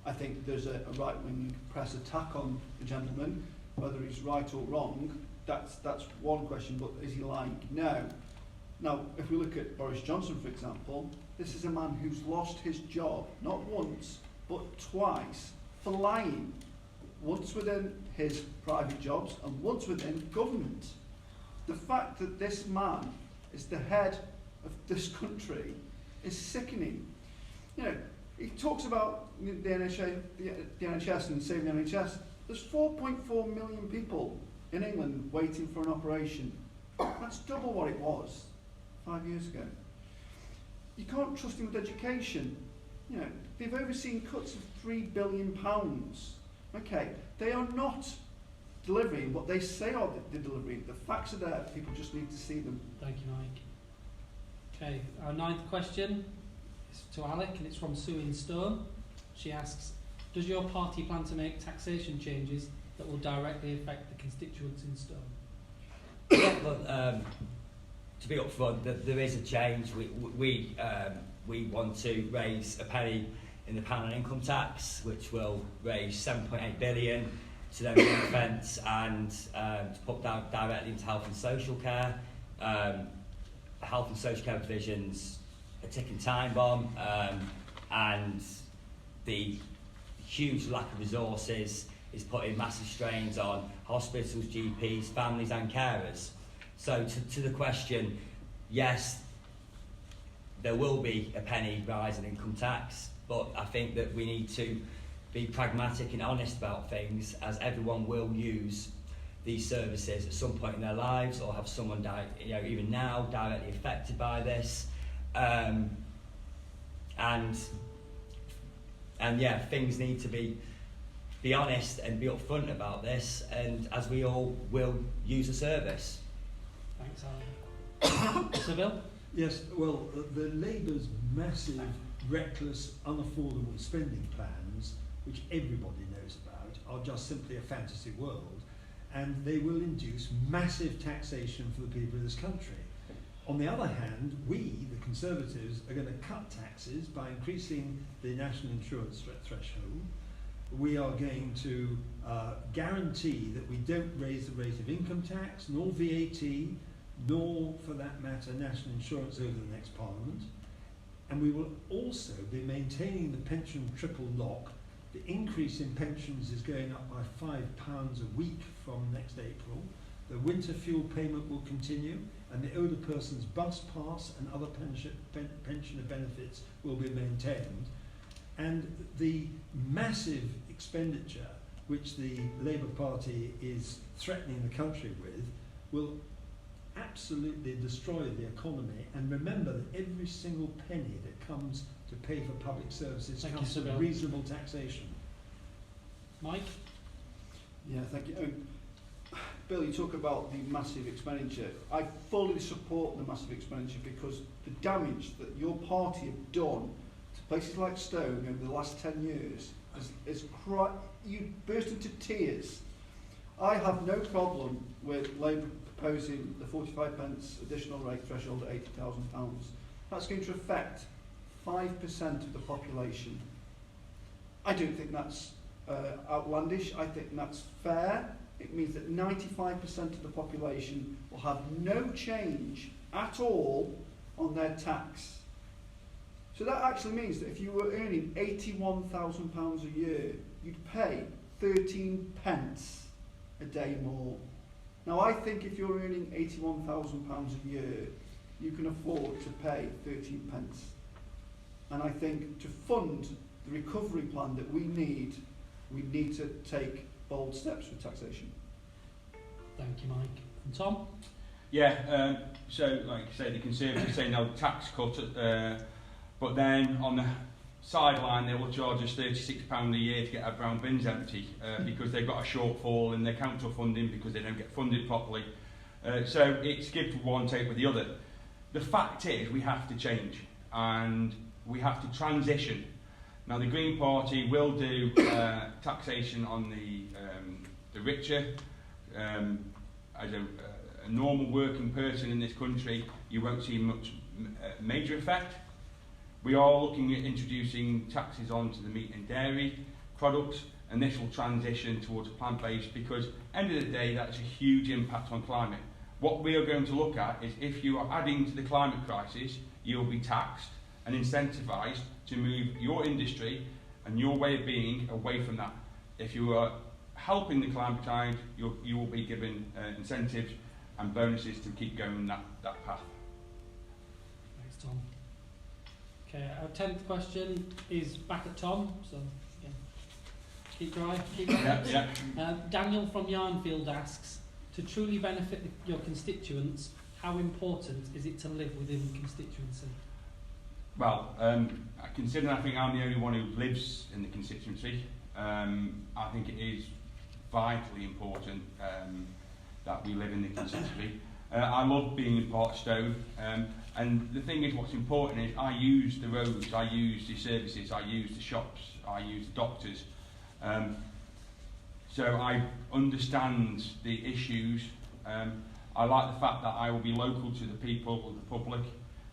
I think there's a right-wing press attack on the gentleman. Whether he's right or wrong, that's one question, but is he lying? No. Now, if we look at Boris Johnson, for example, this is a man who's lost his job, not once, but twice, for lying. Once within his private jobs and once within government. The fact that this man is the head of this country is sickening. You know, he talks about the NHS and saving the NHS. There's 4.4 million people in England waiting for an operation. That's double what it was 5 years ago. You can't trust him with education. You know, they've overseen cuts of £3 billion. Okay, they are not delivering what they say are they're delivering. The facts are there, people just need to see them. Thank you, Mike. Okay, our ninth question is to Alec, and it's from Sue in Stone. She asks, does your party plan to make taxation changes that will directly affect the constituents in Stone? Yeah, but to be upfront, there is a change. We want to raise a penny in the panel income tax, which will raise 7.8 billion to then ring-fence and to put down directly into health and social care. Health and social care provisions, a ticking time bomb, and the huge lack of resources is putting massive strains on hospitals, GPs, families and carers. So to the question, yes, there will be a penny rise in income tax, but I think that we need to be pragmatic and honest about things, as everyone will use these services at some point in their lives, or have someone even now directly affected by this, and yeah, things need to be honest and be upfront about this, and as we all will use a service. Thanks, Alan. Sir Bill? Yes, well, the Labour's massive, reckless, unaffordable spending plans, which everybody knows about, are just simply a fantasy world, and they will induce massive taxation for the people of this country. On the other hand, we, the Conservatives, are going to cut taxes by increasing the national insurance threshold. We are going to guarantee that we don't raise the rate of income tax, nor VAT, nor, for that matter, national insurance over the next Parliament. And we will also be maintaining the pension triple lock. The increase in pensions is going up by £5 a week from next April. The winter fuel payment will continue, and the older person's bus pass and other pensioner benefits will be maintained. And the massive expenditure which the Labour Party is threatening the country with will absolutely destroy the economy. And remember that every single penny that comes to pay for public services comes from reasonable taxation. Mike? Yeah, thank you. Bill, you talk about the massive expenditure. I fully support the massive expenditure because the damage that your party have done to places like Stone over the last 10 years is you burst into tears. I have no problem with Labour proposing the 45p additional rate threshold at £80,000. That's going to affect 5% of the population. I don't think that's outlandish. I think that's fair. It means that 95% of the population will have no change at all on their tax. So that actually means that if you were earning £81,000 a year, you'd pay 13 pence a day more. Now I think if you're earning £81,000 a year, you can afford to pay 13 pence. And I think to fund the recovery plan that we need to take bold steps with taxation. Thank you, Mike. And Tom? Yeah, so like you say, the Conservatives say no tax cut, but then on the sideline they will charge us £36 a year to get our brown bins empty because they've got a shortfall in their council funding because they don't get funded properly. So it's give to one, take with the other. The fact is we have to change and we have to transition. Now the Green Party will do taxation on the richer. As a normal working person in this country, you won't see much major effect. We are looking at introducing taxes onto the meat and dairy products, and this will transition towards plant-based because, end of the day, that's a huge impact on climate. What we are going to look at is if you are adding to the climate crisis, you will be taxed and incentivised to move your industry and your way of being away from that. If you are helping the climate change, you will be given incentives and bonuses to keep going that path. Thanks, Tom. Okay, our 10th question is back at Tom, so yeah. Keep dry. Yeah. Daniel from Yarnfield asks, to truly benefit your constituents, how important is it to live within the constituency? Well, considering I think I'm the only one who lives in the constituency, I think it is vitally important that we live in the constituency. I love being in part of Stone, and the thing is what's important is I use the roads, I use the services, I use the shops, I use the doctors. So I understand the issues. I like the fact that I will be local to the people, the public.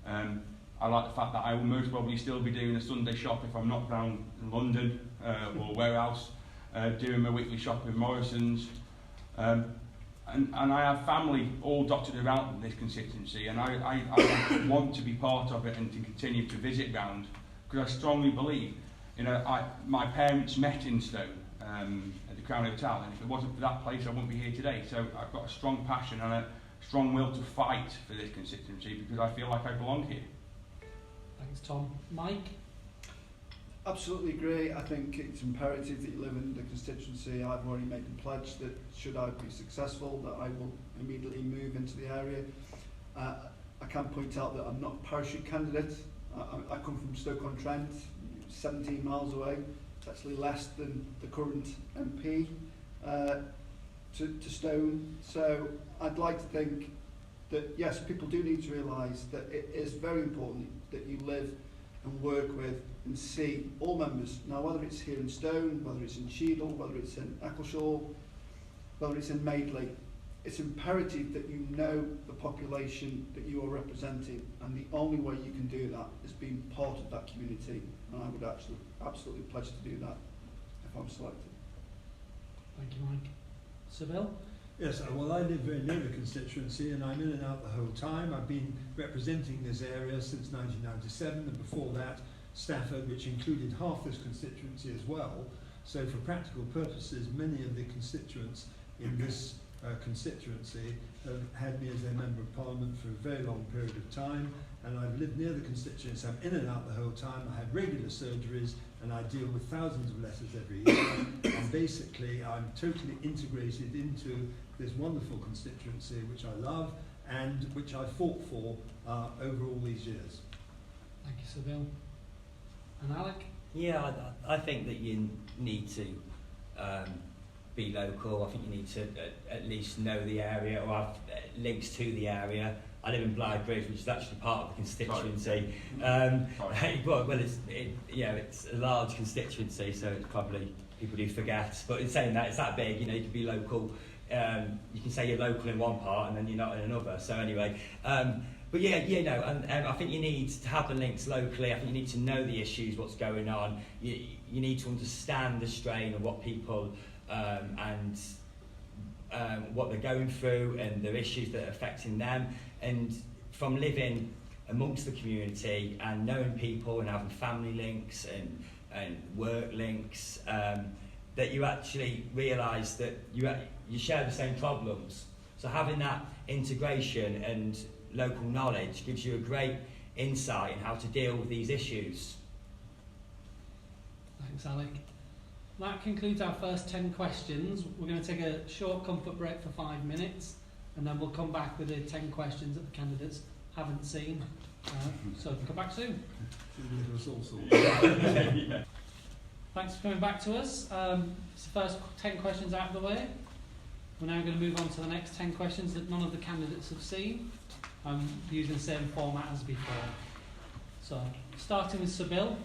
I like the fact that I will most probably still be doing a Sunday shop if I'm not down in London or where else, doing my weekly shop with Morrison's. And I have family all dotted around this constituency, and I want to be part of it and to continue to visit round, because I strongly believe, my parents met in Stone at the Crown Hotel, and if it wasn't for that place I wouldn't be here today. So I've got a strong passion and a strong will to fight for this constituency because I feel like I belong here. Thanks, Tom. Mike? Absolutely agree. I think it's imperative that you live in the constituency. I've already made the pledge that should I be successful, that I will immediately move into the area. I can point out that I'm not a parachute candidate. I come from Stoke-on-Trent, 17 miles away. It's actually less than the current MP to Stone. So I'd like to think that, yes, people do need to realise that it is very important that you live and work with and see all members. Now, whether it's here in Stone, whether it's in Cheadle, whether it's in Eccleshall, whether it's in Madeley, it's imperative that you know the population that you are representing, and the only way you can do that is being part of that community, and I would actually absolutely pledge to do that if I'm selected. Thank you, Mike. Sybil? Yes, well, I live very near the constituency and I'm in and out the whole time. I've been representing this area since 1997, and before that Stafford, which included half this constituency as well. So for practical purposes, many of the constituents in this constituency have had me as their Member of Parliament for a very long period of time, and I've lived near the constituency. I'm in and out the whole time. I have regular surgeries and I deal with thousands of letters every year, and basically I'm totally integrated into this wonderful constituency which I love and which I fought for over all these years. Thank you, Sybil. And Alec? Yeah, I think that you need to be local. I think you need to at least know the area or have links to the area. I live in Blythebridge, which is actually part of the constituency. Well, it's a large constituency, so it's probably people do forget. But in saying that, it's that big, you can be local. You can say you're local in one part and then you're not in another. So anyway, but yeah, and I think you need to have the links locally. I think you need to know the issues, what's going on. You need to understand the strain of what people and what they're going through and the issues that are affecting them. And from living amongst the community and knowing people and having family links and work links, that you actually realise that you share the same problems. So having that integration and local knowledge gives you a great insight in how to deal with these issues. Thanks, Alec. That concludes our first 10 questions. We're going to take a short comfort break for 5 minutes, and then we'll come back with the 10 questions that the candidates haven't seen. So come back soon. Thanks for coming back to us. It's the first 10 questions out of the way. We're now going to move on to the next 10 questions that none of the candidates have seen, using the same format as before. So, starting with Sybil,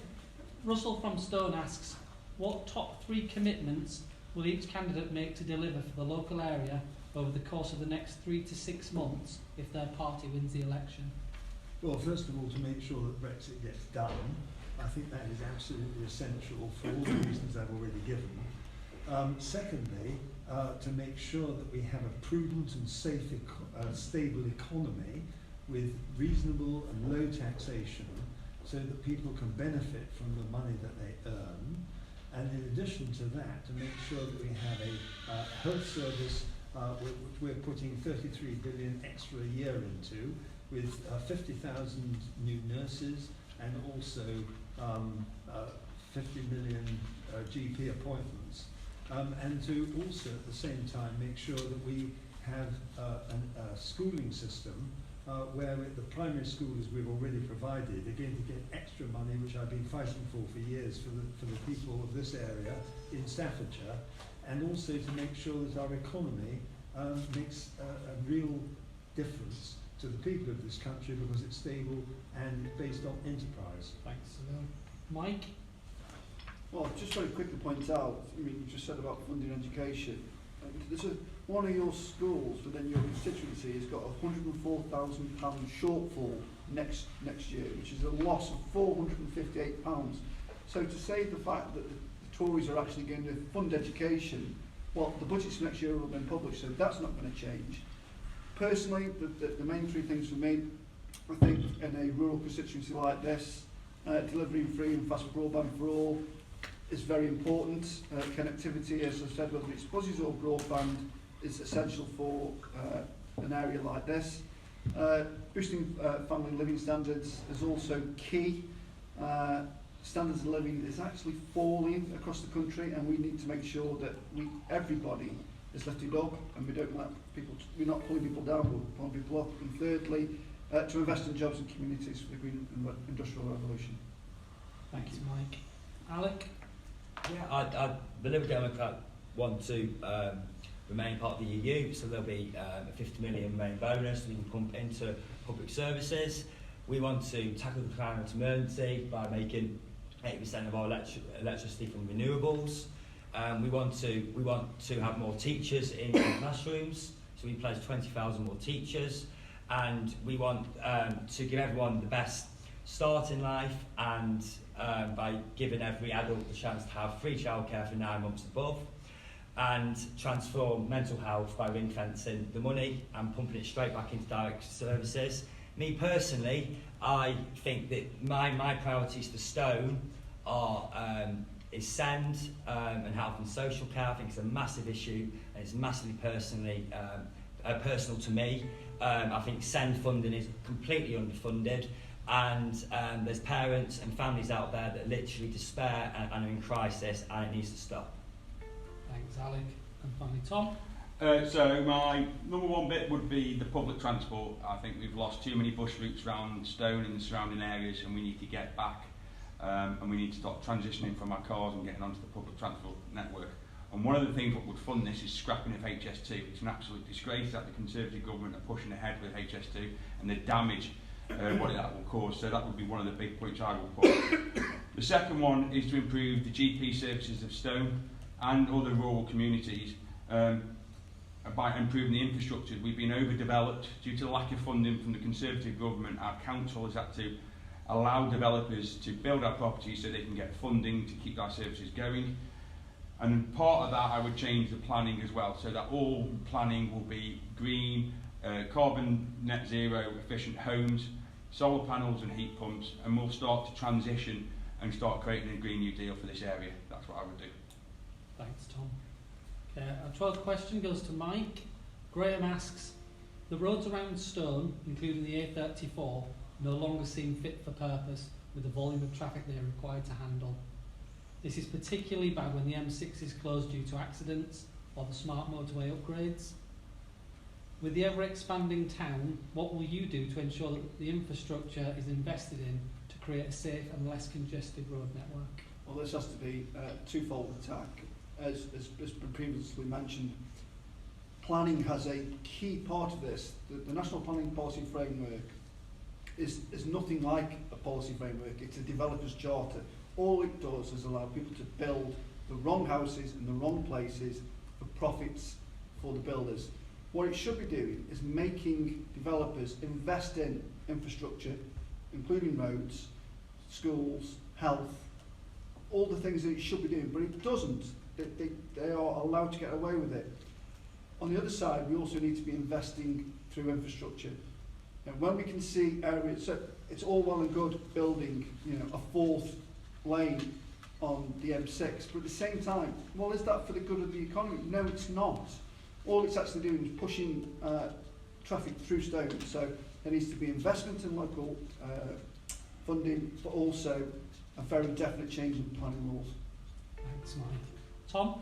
Russell from Stone asks, what top 3 commitments will each candidate make to deliver for the local area over the course of the next 3 to 6 months if their party wins the election? Well, first of all, to make sure that Brexit gets done. I think that is absolutely essential for all the reasons I've already given. Secondly, to make sure that we have a prudent and safe, stable economy with reasonable and low taxation so that people can benefit from the money that they earn. And in addition to that, to make sure that we have a health service which we're putting 33 billion extra a year into, with 50,000 new nurses and also 50 million GP appointments. And to also at the same time make sure that we have a schooling system where the primary schools we've already provided are going to get extra money, which I've been fighting for years for the people of this area in Staffordshire, and also to make sure that our economy makes a real difference to the people of this country because it's stable and based on enterprise. Thanks, Sybil. Mike? Well, just very quickly point out, you just said about funding education. There's one of your schools within your constituency has got a £104,000 shortfall next year, which is a loss of £458. So to say the fact that the Tories are actually going to fund education, well, the budgets for next year will have been published, so that's not going to change. Personally, the main 3 things for me, I think in a rural constituency like this, delivering free and fast broadband for all is very important. Connectivity, as I've said, whether it's buses or broadband, is essential for an area like this. Boosting family living standards is also key. standards of living is actually falling across the country, and we need to make sure that everybody is lifted up, and we don't let people, we're not pulling people down, we're pulling people up. And thirdly, to invest in jobs and communities for the green and industrial revolution. Thanks, Mike. Alec? Yeah, the Liberal Democrat want to remain part of the EU, so there'll be a 50 million main bonus we can pump into public services. We want to tackle the climate emergency by making 80% of our electricity from renewables. We want to have more teachers in classrooms, so we pledge 20,000 more teachers, and we want to give everyone the best start in life, and by giving every adult the chance to have free childcare for 9 months above, and transform mental health by ring fencing the money and pumping it straight back into direct services. Me personally, I think that my priorities for Stone are is SEND and health and social care. I think it's a massive issue, and it's massively personal to me. I think SEND funding is completely underfunded, and there's parents and families out there that literally despair and are in crisis, and it needs to stop. Thanks, Alec. And finally, Tom? So my number one bit would be the public transport. I think we've lost too many bus routes around Stone and the surrounding areas, and we need to get back, and we need to start transitioning from our cars and getting onto the public transport network. And one of the things that would fund this is scrapping of HS2. It's an absolute disgrace that the Conservative government are pushing ahead with HS2 and the damage what that will cause. So that would be one of the big points I will put. The second one is to improve the GP services of Stone and other rural communities. By improving the infrastructure. We've been overdeveloped due to the lack of funding from the Conservative government. Our council has had to allow developers to build our properties so they can get funding to keep our services going. And part of that, I would change the planning as well, so that all planning will be green, carbon net zero efficient homes, solar panels and heat pumps, and we'll start to transition and start creating a Green New Deal for this area. That's what I would do. Thanks, Tom. Okay, our 12th question goes to Mike. Graeme asks, the roads around Stone, including the A34, no longer seem fit for purpose with the volume of traffic they are required to handle. This is particularly bad when the M6 is closed due to accidents or the smart motorway upgrades. With the ever-expanding town, what will you do to ensure that the infrastructure is invested in to create a safe and less congested road network? Well, this has to be a twofold attack. As been previously mentioned, planning has a key part of this. The National Planning Policy Framework is nothing like a policy framework. It's a developer's charter. All it does is allow people to build the wrong houses in the wrong places for profits for the builders. What it should be doing is making developers invest in infrastructure, including roads, schools, health, all the things that it should be doing, but it doesn't. They are allowed to get away with it. On the other side, we also need to be investing through infrastructure. And when we can see areas, so it's all well and good building, a fourth lane on the M6, but at the same time, well, is that for the good of the economy? No, it's not. All it's actually doing is pushing traffic through Stone. So there needs to be investment in local funding, but also a very definite change in planning rules. Thanks, Mike. Tom?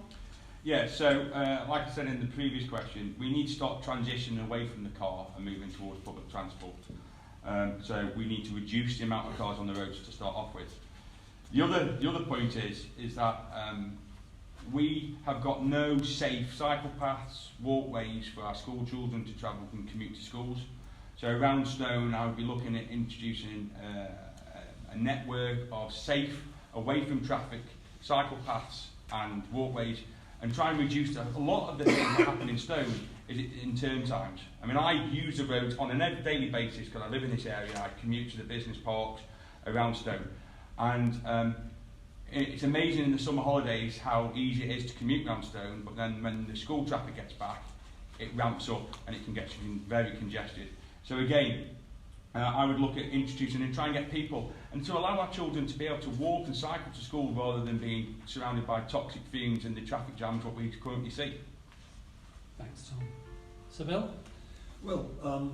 Yeah, so like I said in the previous question, we need to start transitioning away from the car and moving towards public transport. So we need to reduce the amount of cars on the roads to start off with. The other point is that we have got no safe cycle paths, walkways for our school children to travel and commute to schools. So around Stone, I would be looking at introducing a network of safe, away from traffic, cycle paths and walkways, and try and reduce a lot of the things that happen in Stone is in turn times. I mean, I use the roads on a daily basis because I live in this area. I commute to the business parks around Stone, and it's amazing in the summer holidays how easy it is to commute around Stone, but then when the school traffic gets back, it ramps up and it can get very congested. So again, I would look at introducing and try and get people, and to allow our children to be able to walk and cycle to school rather than being surrounded by toxic fumes and the traffic jams what we currently see. Thanks, Tom. Sybil? Well,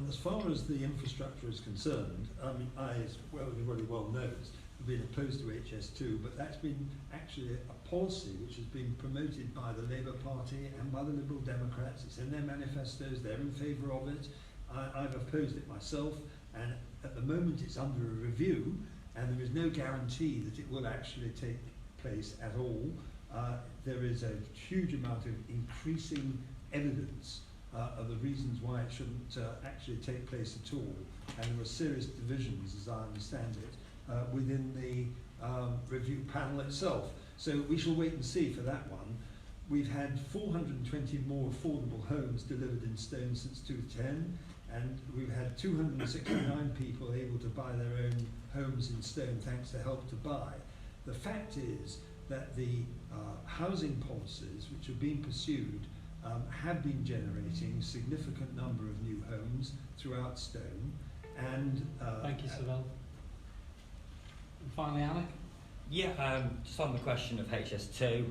as far as the infrastructure is concerned, as well everybody well knows, been opposed to HS2, but that's been actually a policy which has been promoted by the Labour Party and by the Liberal Democrats. It's in their manifestos, they're in favour of it. I've opposed it myself, and at the moment it's under a review, and there is no guarantee that it will actually take place at all. There is a huge amount of increasing evidence of the reasons why it shouldn't actually take place at all, and there are serious divisions, as I understand it, within the review panel itself. So we shall wait and see for that one. We've had 420 more affordable homes delivered in Stone since 2010, and we've had 269 people able to buy their own homes in Stone thanks to Help to Buy. The fact is that the housing policies which have been pursued have been generating a significant number of new homes throughout Stone. And thank you, Sybil. And finally, Alec. Yeah, just on the question of HS2,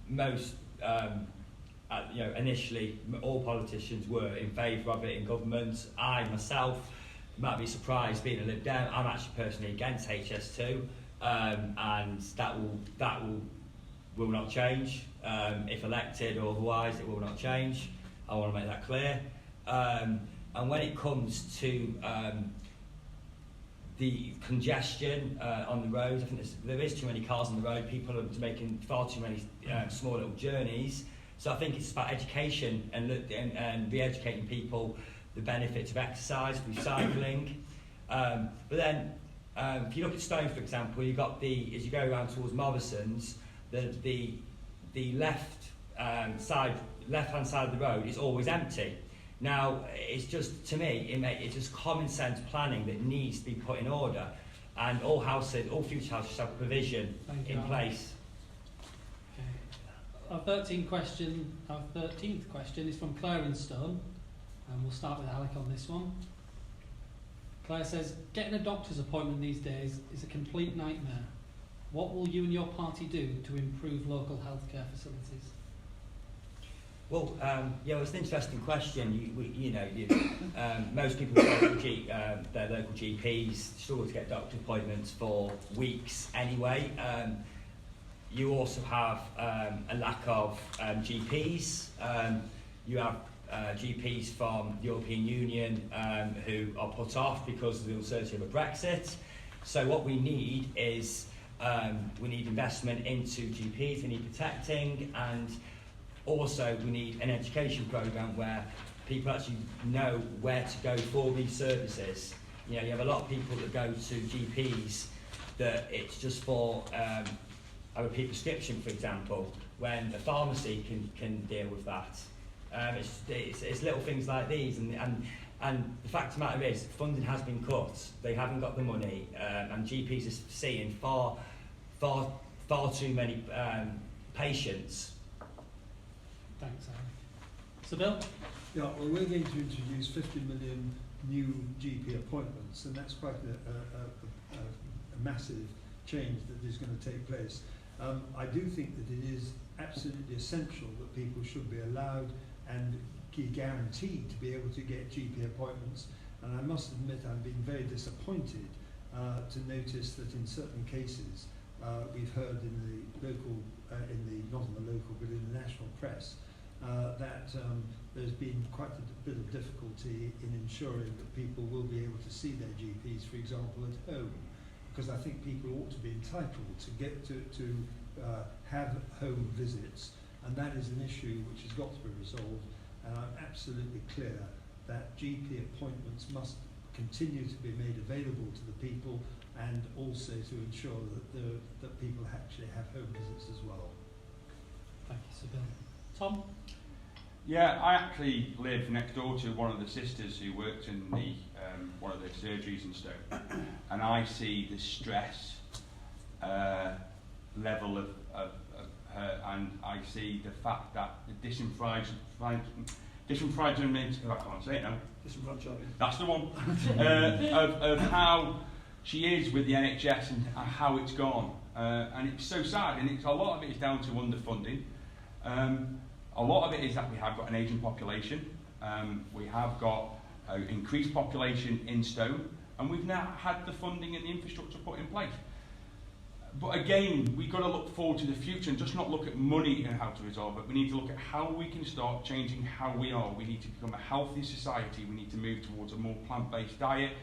most initially all politicians were in favour of it in government. I myself, you might be surprised being a Lib Dem, I'm actually personally against HS2, and that will not change. If elected or otherwise, it will not change. I want to make that clear. And when it comes to the congestion on the roads, I think there is too many cars on the road. People are making far too many small little journeys. So I think it's about education and re-educating people the benefits of exercise, recycling. But then, if you look at Stone, for example, you've got as you go around towards Morrison's, the left-hand side of the road is always empty. Now, it's just, to me, it's just common sense planning that needs to be put in order, and all future houses should have provision in place. Okay. Our 13th question is from Clare in Stone, and we'll start with Alec on this one. Clare says, getting a doctor's appointment these days is a complete nightmare. What will you and your party do to improve local healthcare facilities? Well, it's an interesting question. Most people with their local GPs struggle to get doctor appointments for weeks anyway. You also have a lack of GPs. You have GPs from the European Union who are put off because of the uncertainty of a Brexit. So what we need is we need investment into GPs, we need protecting, and also we need an education programme where people actually know where to go for these services. You have a lot of people that go to GPs that it's just for a repeat prescription, for example, when the pharmacy can deal with that. It's little things like these, and the fact of the matter is funding has been cut. They haven't got the money, and GPs are seeing far too many patients. Thanks, Alec. Sybil? Yeah, well, we're going to introduce 50 million new GP appointments, and that's quite a massive change that is going to take place. I do think that it is absolutely essential that people should be allowed and guaranteed to be able to get GP appointments, and I must admit I've been very disappointed to notice that in certain cases we've heard in the local, not in the local but in the national press, that there's been quite a bit of difficulty in ensuring that people will be able to see their GPs, for example, at home, because I think people ought to be entitled to get to have home visits, and that is an issue which has got to be resolved, and I'm absolutely clear that GP appointments must continue to be made available to the people, and also to ensure that people actually have home visits as well. Thank you, Sybil. Tom? Yeah, I actually live next door to one of the sisters who works in the one of the surgeries in Stoke, and I see the stress level of her, and I see the fact that the disenfranchisement, I can't say it now. That's the one. Of how she is with the NHS and how it's gone, and it's so sad. And a lot of it is down to underfunding. A lot of it is that we have got an ageing population. We have got an increased population in Stone, and we've now had the funding and the infrastructure put in place. But again, we've got to look forward to the future and just not look at money and how to resolve it. We need to look at how we can start changing how we are. We need to become a healthy society. We need to move towards a more plant-based diet,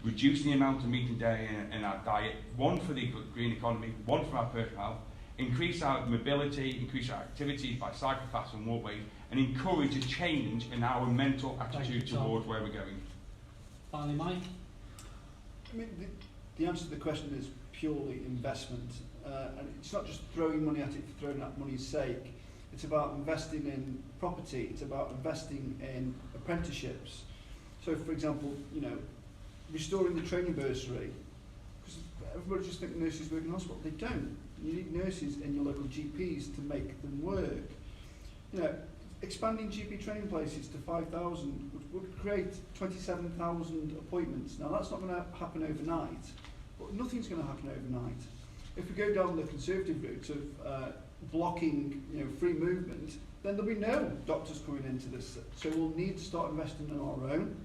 reduce the amount of meat and dairy in our diet, one for the green economy, one for our personal health, increase our mobility, increase our activities by cycle paths and walkways, and encourage a change in our mental attitude towards where we're going. Finally, Mike. I mean, the answer to the question is purely investment, and it's not just throwing money at it for throwing at money's sake. It's about investing in property. It's about investing in apprenticeships. So, for example, you know, restoring the training bursary, because everybody just thinks nurses work in hospital. They don't. You need nurses in your local GPs to make them work. You know, expanding GP training places to 5,000 would create 27,000 appointments. Now, that's not going to happen overnight, but nothing's going to happen overnight. If we go down the Conservative route of blocking, you know, free movement, then there'll be no doctors coming into this. So we'll need to start investing in our own.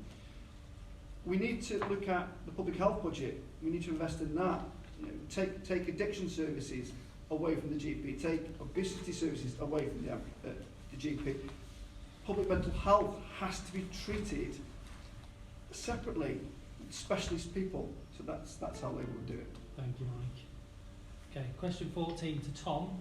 We need to look at the public health budget. We need to invest in that. You know, take addiction services away from the GP. Take obesity services away from the GP. Public mental health has to be treated separately, specialist people. So that's how they would do it. Thank you, Mike. Okay, question 14 to Tom.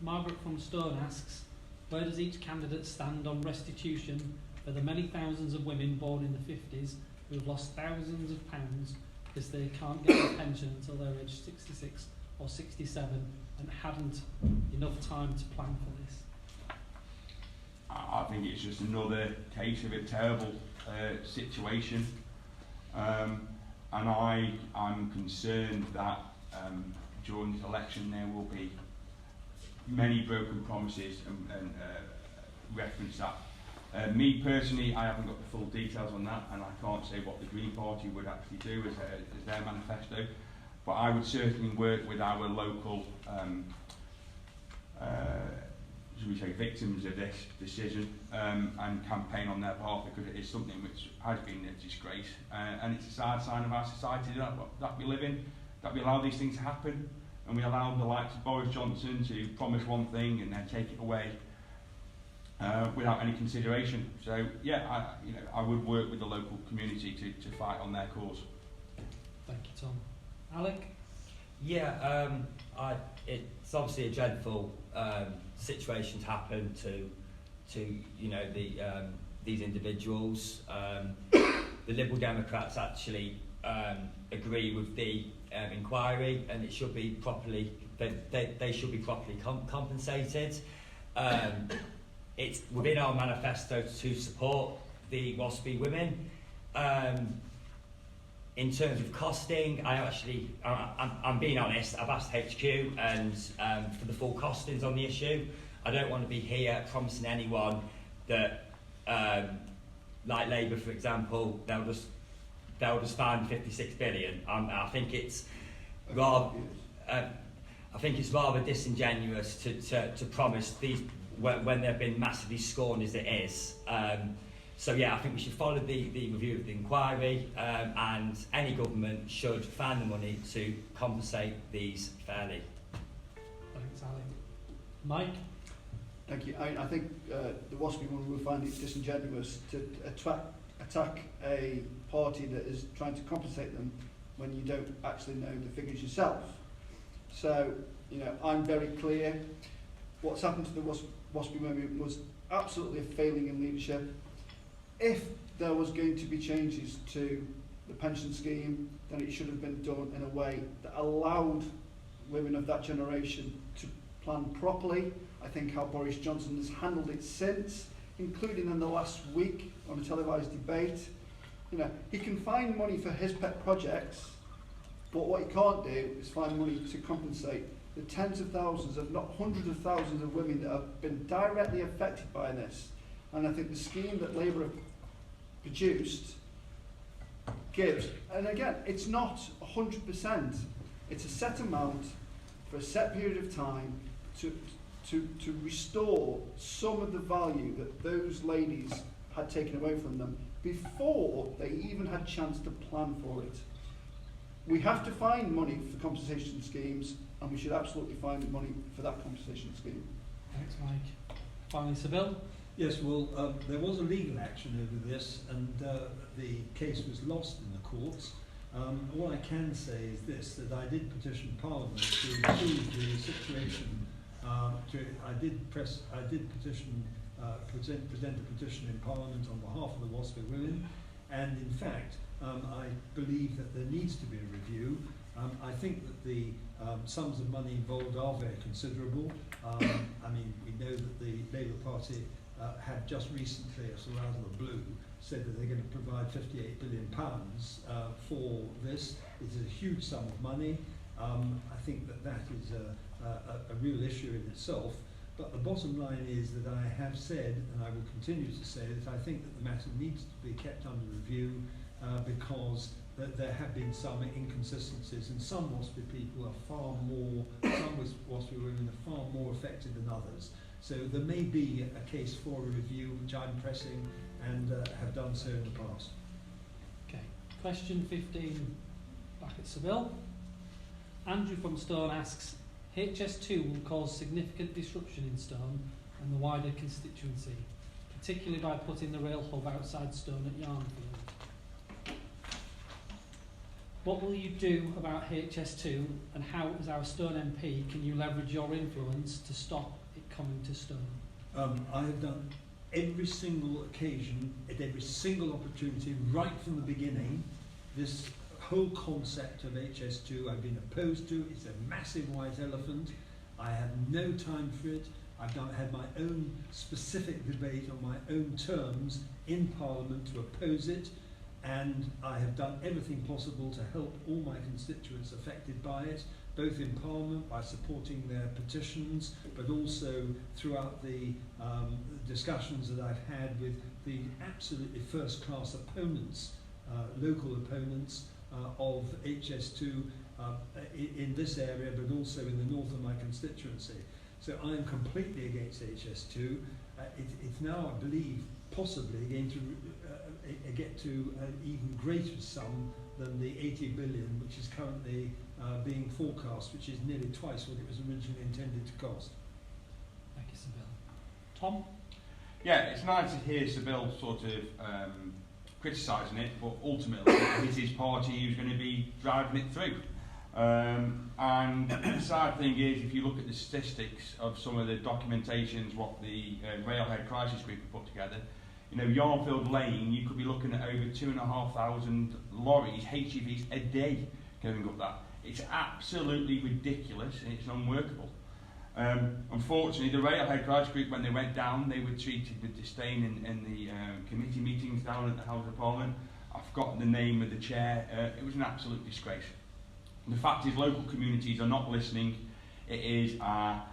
Margaret from Stone asks, where does each candidate stand on restitution for the many thousands of women born in the 50s who have lost thousands of pounds because they can't get a pension until they're aged 66 or 67 and hadn't enough time to plan for this? I think it's just another case of a terrible situation, and I'm concerned that during this election there will be many broken promises and reference that. Me personally, I haven't got the full details on that, and I can't say what the Green Party would actually do as their manifesto, but I would certainly work with our local should we say, victims of this decision and campaign on their part, because it is something which has been a disgrace, and it's a sad sign of our society that we live in, that we allow these things to happen, and we allow the likes of Boris Johnson to promise one thing and then take it away without any consideration. So yeah, I would work with the local community to fight on their cause. Thank you, Tom. Alec? Yeah, it's obviously a dreadful situation to happen to you know, these individuals. The Liberal Democrats actually agree with the inquiry, and it should be properly, they should be properly compensated. It's within our manifesto to support the WASPy women. In terms of costing, I'm being honest, I've asked HQ and for the full costings on the issue. I don't want to be here promising anyone that, like Labour, for example, they'll just find 56 billion. I think it's rather disingenuous to promise these when they've been massively scorned as it is. So yeah, I think we should follow the review of the inquiry, and any government should find the money to compensate these fairly. Thanks, Alec. Mike? Thank you. I think the WASPy one will find it disingenuous to attack a party that is trying to compensate them when you don't actually know the figures yourself. So, you know, I'm very clear. What's happened to the WASPy movement was absolutely a failing in leadership. If there was going to be changes to the pension scheme, then it should have been done in a way that allowed women of that generation to plan properly. I think how Boris Johnson has handled it since, including in the last week on a televised debate. You know, he can find money for his pet projects, but what he can't do is find money to compensate the tens of thousands, if not hundreds of thousands of women that have been directly affected by this. And I think the scheme that Labour have produced gives, and again, it's not 100%, it's a set amount for a set period of time to restore some of the value that those ladies had taken away from them before they even had a chance to plan for it. we have to find money for compensation schemes, and we should absolutely find money for that compensation scheme. Thanks, Mike. Finally, Sybil. Yes, well, there was a legal action over this, and the case was lost in the courts. All I can say is this, that I did petition Parliament to improve the situation. I did petition, present a petition in Parliament on behalf of the WASPI women, and in fact, I believe that there needs to be a review. I think that the sums of money involved are very considerable. I mean, we know that the Labour Party have just recently, sort of out of the blue, said that they're going to provide £58 billion for this. It is a huge sum of money. I think that that is a real issue in itself. But the bottom line is that I have said, and I will continue to say, that I think that the matter needs to be kept under review because there have been some inconsistencies, and some WASPI people are far more, some WASPI women are far more affected than others. So there may be a case for a review, which I'm pressing and have done so in the past. Okay. Question 15, back at Sybil. Andrew from Stone asks, HS2 will cause significant disruption in Stone and the wider constituency, particularly by putting the rail hub outside Stone at Yarnfield. What will you do about HS2, and how, as our Stone MP, can you leverage your influence to stop it coming to Stone? I have done every single occasion, at every single opportunity, right from the beginning. This whole concept of HS2 I've been opposed to. It's a massive white elephant. I have no time for it. I've had my own specific debate on my own terms in Parliament to oppose it, and I have done everything possible to help all my constituents affected by it, both in Parliament by supporting their petitions, but also throughout the discussions that I've had with the absolutely first-class opponents, local opponents of HS2 in this area, but also in the north of my constituency. So I am completely against HS2. It's now, I believe, possibly going to get to an even greater sum than the 80 billion, which is currently being forecast, which is nearly twice what it was originally intended to cost. Thank you, Sybil. Tom? Yeah, it's nice to hear Sybil sort of criticising it, but ultimately it's his party who's going to be driving it through. And the sad thing is, if you look at the statistics of some of the documentations what the Railhead Crisis Group have put together, you know, Yarnfield Lane, you could be looking at over 2,500 lorries, HGVs a day going up that. It's absolutely ridiculous and it's unworkable. Unfortunately, the Railhead Crisis Group, when they went down, they were treated with disdain in the committee meetings down at the House of Parliament. I've forgotten the name of the chair. It was an absolute disgrace. The fact is, local communities are not listening. It is a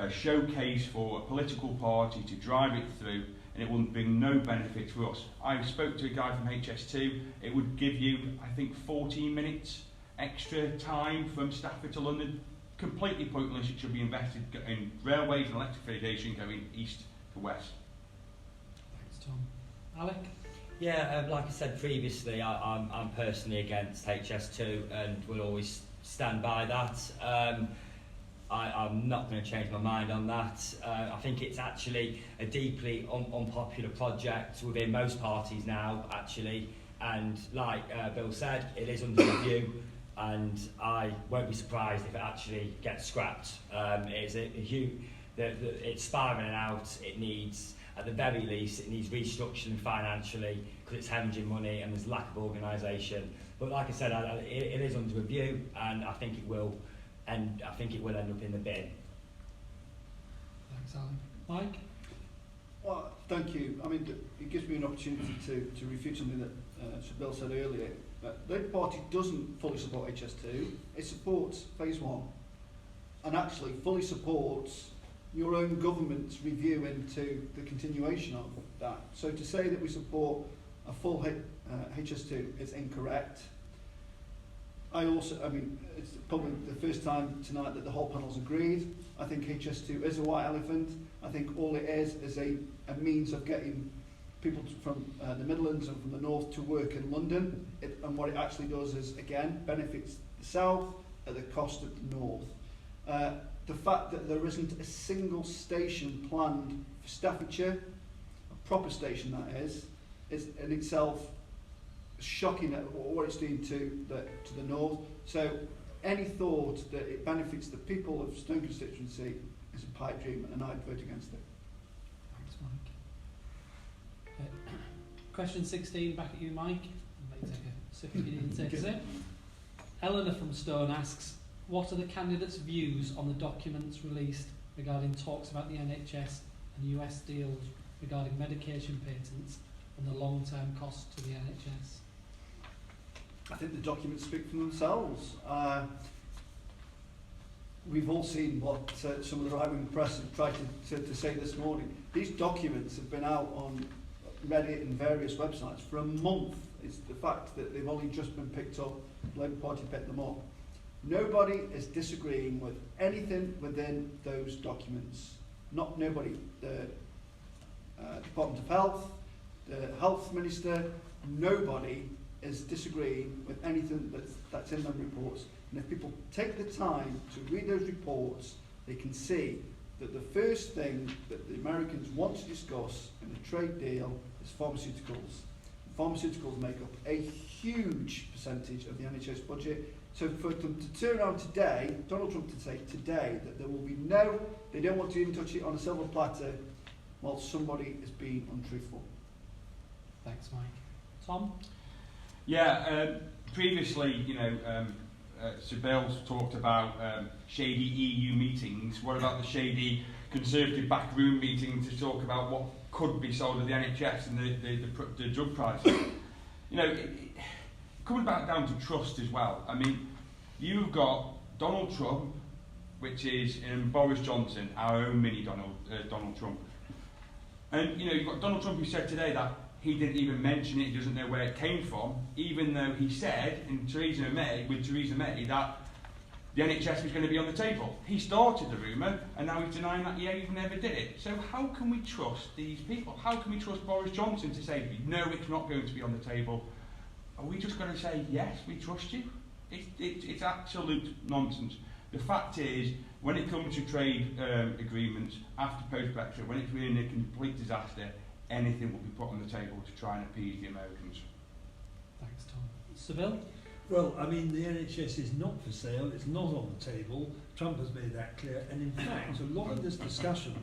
showcase for a political party to drive it through, and it will bring no benefit to us. I spoke to a guy from HS2. It would give you, I think, 14 minutes extra time from Stafford to London. Completely pointless. It should be invested in railways and electrification going east to west. Thanks, Tom. Alec? Yeah, like I said previously, I'm personally against HS2 and will always stand by that. I'm not going to change my mind on that. I think it's actually a deeply unpopular project within most parties now, actually. And like Bill said, it is under review, and I won't be surprised if it actually gets scrapped. It's spiralling out. It needs, at the very least, it needs restructuring financially because it's hemorrhaging money and there's lack of organisation. But like I said, it is under review, and I think it will end up in the bin. Thanks, Alan. Mike? Well, thank you. I mean, it gives me an opportunity to refute something that Bill said earlier. The Labour Party doesn't fully support HS2. It supports Phase 1, and actually fully supports your own government's review into the continuation of that. So to say that we support a full HS2 is incorrect. I mean, it's probably the first time tonight that the whole panel's agreed. I think HS2 is a white elephant. I think all it is a means of getting people from the Midlands and from the North to work in London. And what it actually does is, again, benefits the south, at the cost of the north. The fact that there isn't a single station planned for Staffordshire, a proper station that is in itself shocking at what it's doing to the north. So any thought that it benefits the people of Stone Constituency is a pipe dream, and I'd vote against it. Thanks, Mike. Okay. Question 16, back at you, Mike. I'll take a sip if you need to take a sip. Eleanor from Stone asks, what are the candidates' views on the documents released regarding talks about the NHS and US deals regarding medication patents and the long-term costs to the NHS? I think the documents speak for themselves. We've all seen what some of the right-wing press have tried to say this morning. These documents have been out on Reddit and various websites for a month. It's the fact that they've only just been picked up. The Labour Party picked them up. Nobody is disagreeing with anything within those documents. Nobody. The Department of Health, the Health Minister, nobody is disagreeing with anything that's in those reports. And if people take the time to read those reports, they can see that the first thing that the Americans want to discuss in a trade deal is pharmaceuticals. Pharmaceuticals make up a huge percentage of the NHS budget. So for them to turn around today, Donald Trump to say today that there will be they don't want to even touch it on a silver platter, while somebody is being untruthful. Thanks, Mike. Tom? Yeah, previously, Sir Bill's talked about shady EU meetings. What about the shady Conservative backroom meetings to talk about what could be sold at the NHS and the drug prices? Coming back down to trust as well. I mean, you've got Donald Trump, which is Boris Johnson, our own mini Donald Trump. And you've got Donald Trump who said today that he didn't even mention it, he doesn't know where it came from, even though he said with Theresa May that the NHS was going to be on the table. He started the rumour, and now he's denying that he even never did it. So how can we trust these people? How can we trust Boris Johnson to say, no, it's not going to be on the table? Are we just going to say, yes, we trust you? It's absolute nonsense. The fact is, when it comes to trade agreements after post-Brexit, when it's really a complete disaster, anything will be put on the table to try and appease the Americans. Thanks, Tom. Seville? Well, I mean, the NHS is not for sale, it's not on the table. Trump has made that clear, and in fact, a lot of this discussion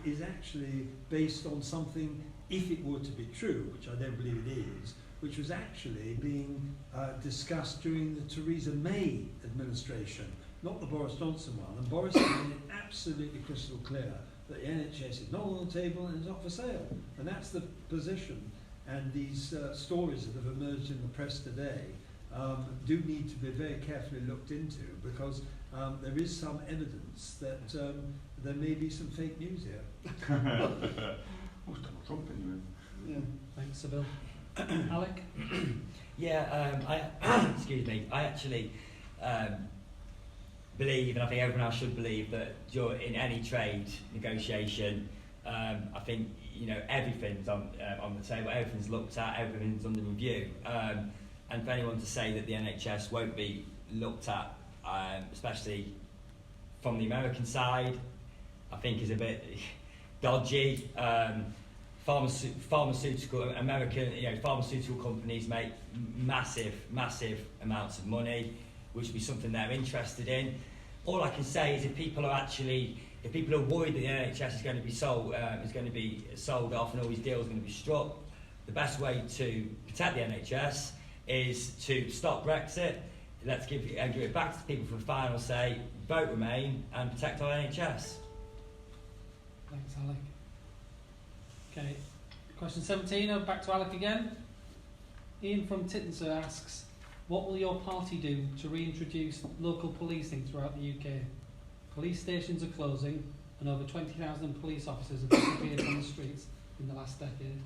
is actually based on something, if it were to be true, which I don't believe it is, which was actually being discussed during the Theresa May administration, not the Boris Johnson one. And Boris has made it absolutely crystal clear that the NHS is not on the table and is not for sale. And that's the position. And these stories that have emerged in the press today do need to be very carefully looked into, because there is some evidence that there may be some fake news here. What's Donald Trump anyway? Yeah. Thanks, Seville. Alec? Yeah, excuse me. I actually believe, and I think everyone else should believe, that in any trade negotiation, I think everything's on the table, everything's looked at, everything's under review, and for anyone to say that the NHS won't be looked at, especially from the American side, I think is a bit dodgy. Pharmaceutical companies make massive amounts of money, which would be something they're interested in. All I can say is if people are worried that the NHS is going to be sold off and all these deals are going to be struck, the best way to protect the NHS is to stop Brexit. Let's give it back to the people for a final say, vote Remain and protect our NHS. Thanks, Alec. Okay, question 17, back to Alec again. Ian from Tittensor asks, what will your party do to reintroduce local policing throughout the UK? Police stations are closing and over 20,000 police officers have disappeared from the streets in the last decade.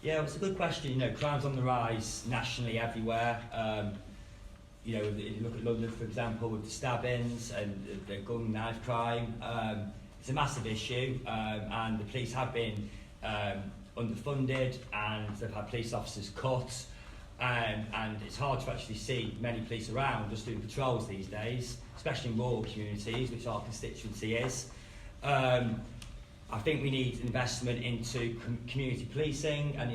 Yeah, well, it's a good question. Crime's on the rise nationally everywhere. If you look at London, for example, with the stabbings and the gun knife crime, it's a massive issue, and the police have been underfunded, and they've had police officers cut. And it's hard to actually see many police around just doing patrols these days, especially in rural communities, which our constituency is. I think we need investment into community policing, and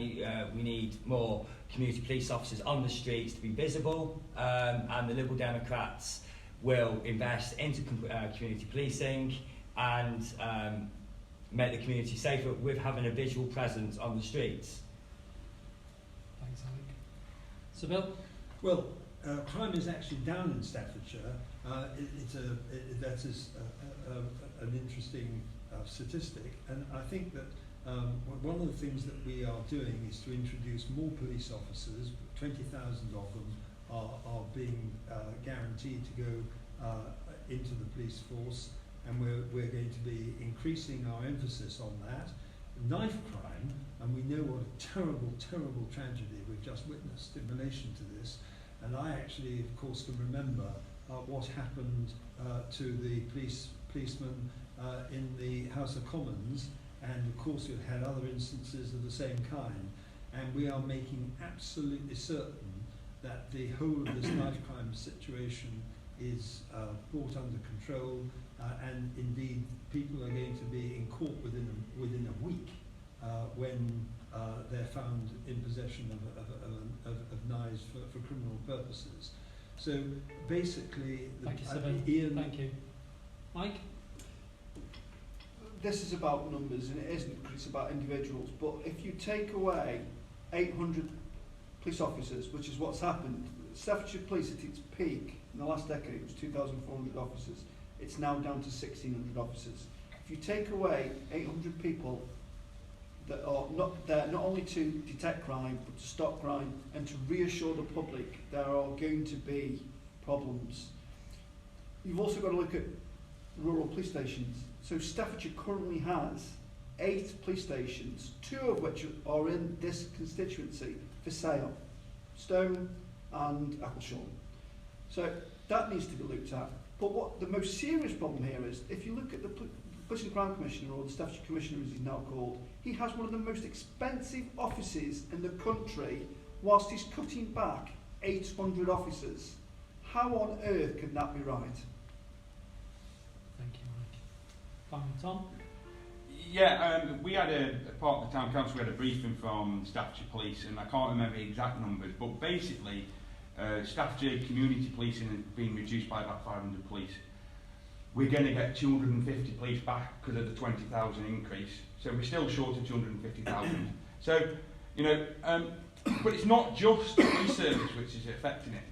we need more community police officers on the streets to be visible, and the Liberal Democrats will invest into community policing and make the community safer with having a visual presence on the streets. Thanks, Alec. So, Bill? Well, crime is actually down in Staffordshire. That is an interesting statistic, and I think that one of the things that we are doing is to introduce more police officers. 20,000 of them are being guaranteed to go into the police force, and we're going to be increasing our emphasis on that. Knife crime, and we know what a terrible, terrible tragedy we've just witnessed in relation to this, and I actually, of course, can remember what happened to the policeman in the House of Commons, and of course we've had other instances of the same kind, and we are making absolutely certain that the whole of this knife crime situation is brought under control, and indeed people are going to be in court within a week when they're found in possession of knives for criminal purposes. So basically, Thank you, Sir Ian. Thank you. Mike? This is about numbers, and it isn't, because it's about individuals. But if you take away 800 police officers, which is what's happened, Staffordshire Police at its peak in the last decade was 2,400 officers. It's now down to 1,600 officers. If you take away 800 people that are not there not only to detect crime, but to stop crime and to reassure the public there are going to be problems. You've also got to look at rural police stations. So Staffordshire currently has 8 police stations, 2 of which are in this constituency for sale, Stone and Appleshaw. So that needs to be looked at. But what the most serious problem here is, if you look at the Police and Crime Commissioner, or the Staffordshire Commissioner as he's now called, he has one of the most expensive offices in the country, whilst he's cutting back 800 officers. How on earth can that be right? Thank you, Mike. Fine. Tom? Yeah, we had a part of the town council, we had a briefing from Staffordshire Police, and I can't remember the exact numbers, but basically Staffordshire community policing has been reduced by about 500 police. We're going to get 250 police back because of the 20,000 increase, so we're still short of 250,000. So, you know, but it's not just the police service which is affecting it.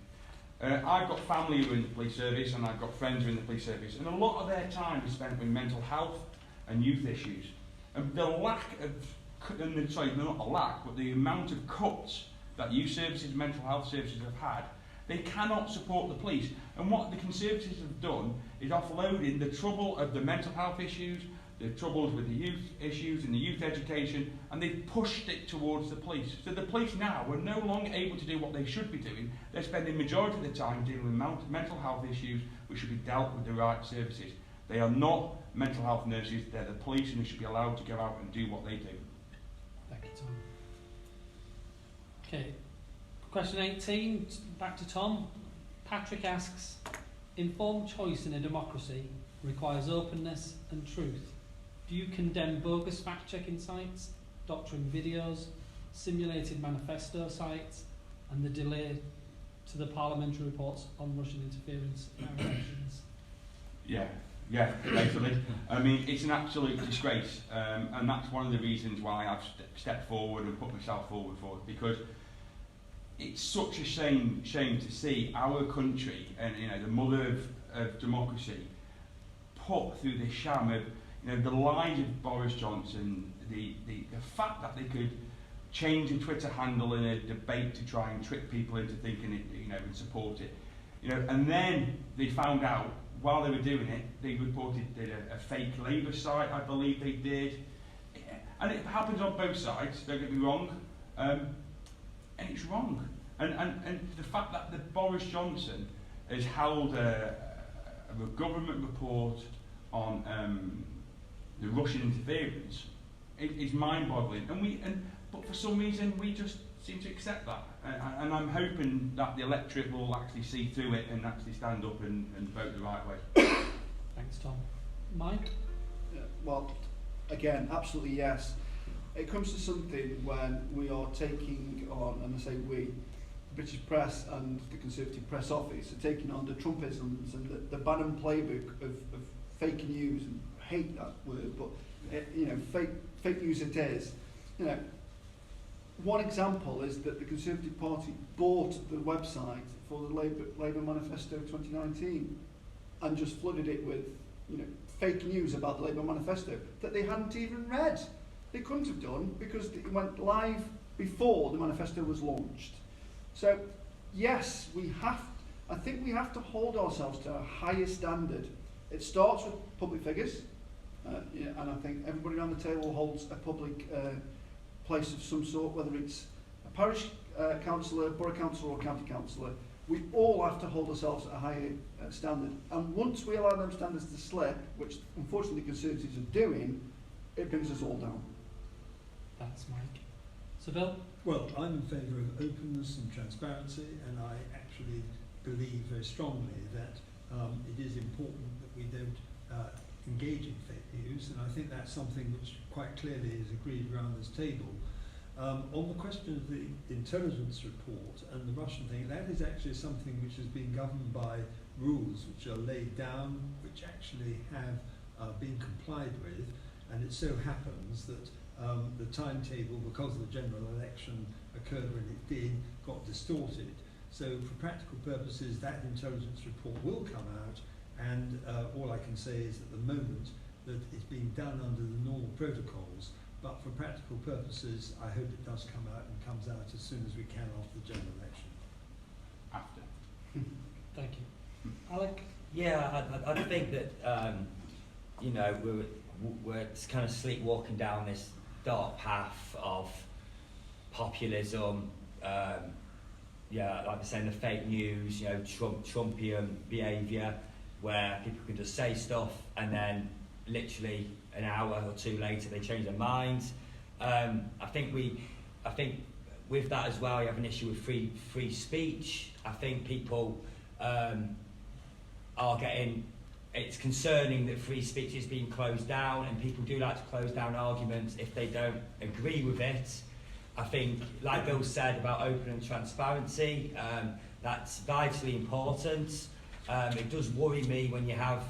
I've got family who are in the police service, and I've got friends who are in the police service, and a lot of their time is spent with mental health and youth issues. And the lack of, sorry, not a lack, but the amount of cuts that youth services, mental health services have had, they cannot support the police. And what the Conservatives have done is offloading the trouble of the mental health issues, the troubles with the youth issues and the youth education, and they've pushed it towards the police. So the police now are no longer able to do what they should be doing. They're spending the majority of the time dealing with mental health issues which should be dealt with the right services. They are not mental health nurses, they're the police, and they should be allowed to go out and do what they do. Thank you, Tom. Okay, question 18, back to Tom. Patrick asks, informed choice in a democracy requires openness and truth. Do you condemn bogus fact-checking sites, doctoring videos, simulated manifesto sites, and the delay to the parliamentary reports on Russian interference in our elections? Yeah, basically. I mean, it's an absolute disgrace, and that's one of the reasons why I've stepped forward and put myself forward for it, because it's such a shame to see our country, and you know, the mother of democracy, put through this sham of, you know, the lies of Boris Johnson, the fact that they could change a Twitter handle in a debate to try and trick people into thinking it, you know, and support it, you know, and then they found out while they were doing it, they reported a fake Labour site, I believe they did, and it happens on both sides. Don't get me wrong, and it's wrong. And the fact that the Boris Johnson has held a government report on the Russian interference is mind-boggling. But for some reason we just seem to accept that, and I'm hoping that the electorate will actually see through it and actually stand up and vote the right way. Thanks, Tom. Mike? Well, again, absolutely yes. It comes to something when we are taking on, and I say we, the British press and the Conservative Press Office are taking on the Trumpisms and the Bannon playbook of fake news, and I hate that word, but fake news it is. One example is that the Conservative Party bought the website for the Labour Manifesto 2019 and just flooded it with fake news about the Labour Manifesto that they hadn't even read. They couldn't have done because it went live before the manifesto was launched. So yes, I think we have to hold ourselves to a higher standard. It starts with public figures, and I think everybody around the table holds a public place of some sort, whether it's a parish councillor, borough councillor or county councillor. We all have to hold ourselves at a higher standard. And once we allow them standards to slip, which unfortunately the Conservatives are doing, it brings us all down. Thanks, Mike. So, Bill? Well, I'm in favour of openness and transparency, and I actually believe very strongly that it is important that we don't engage in fake news, and I think that's something which quite clearly is agreed around this table. On the question of the intelligence report and the Russian thing, that is actually something which has been governed by rules which are laid down, which actually have been complied with, and it so happens that the timetable, because the general election occurred when it did, got distorted. So for practical purposes, that intelligence report will come out, and all I can say is at the moment that it's being done under the normal protocols, but for practical purposes, I hope it does come out and comes out as soon as we can after the general election. After. Thank you. Alec? Yeah, I think that, we're kind of sleepwalking down this dark path of populism, like I was saying, the fake news, Trumpian behaviour, where people can just say stuff and then literally an hour or two later they change their minds. I think with that as well, you have an issue with free speech. I think people are getting. It's concerning that free speech is being closed down, and people do like to close down arguments if they don't agree with it. I think, like Bill said about open and transparency, that's vitally important. It does worry me when you have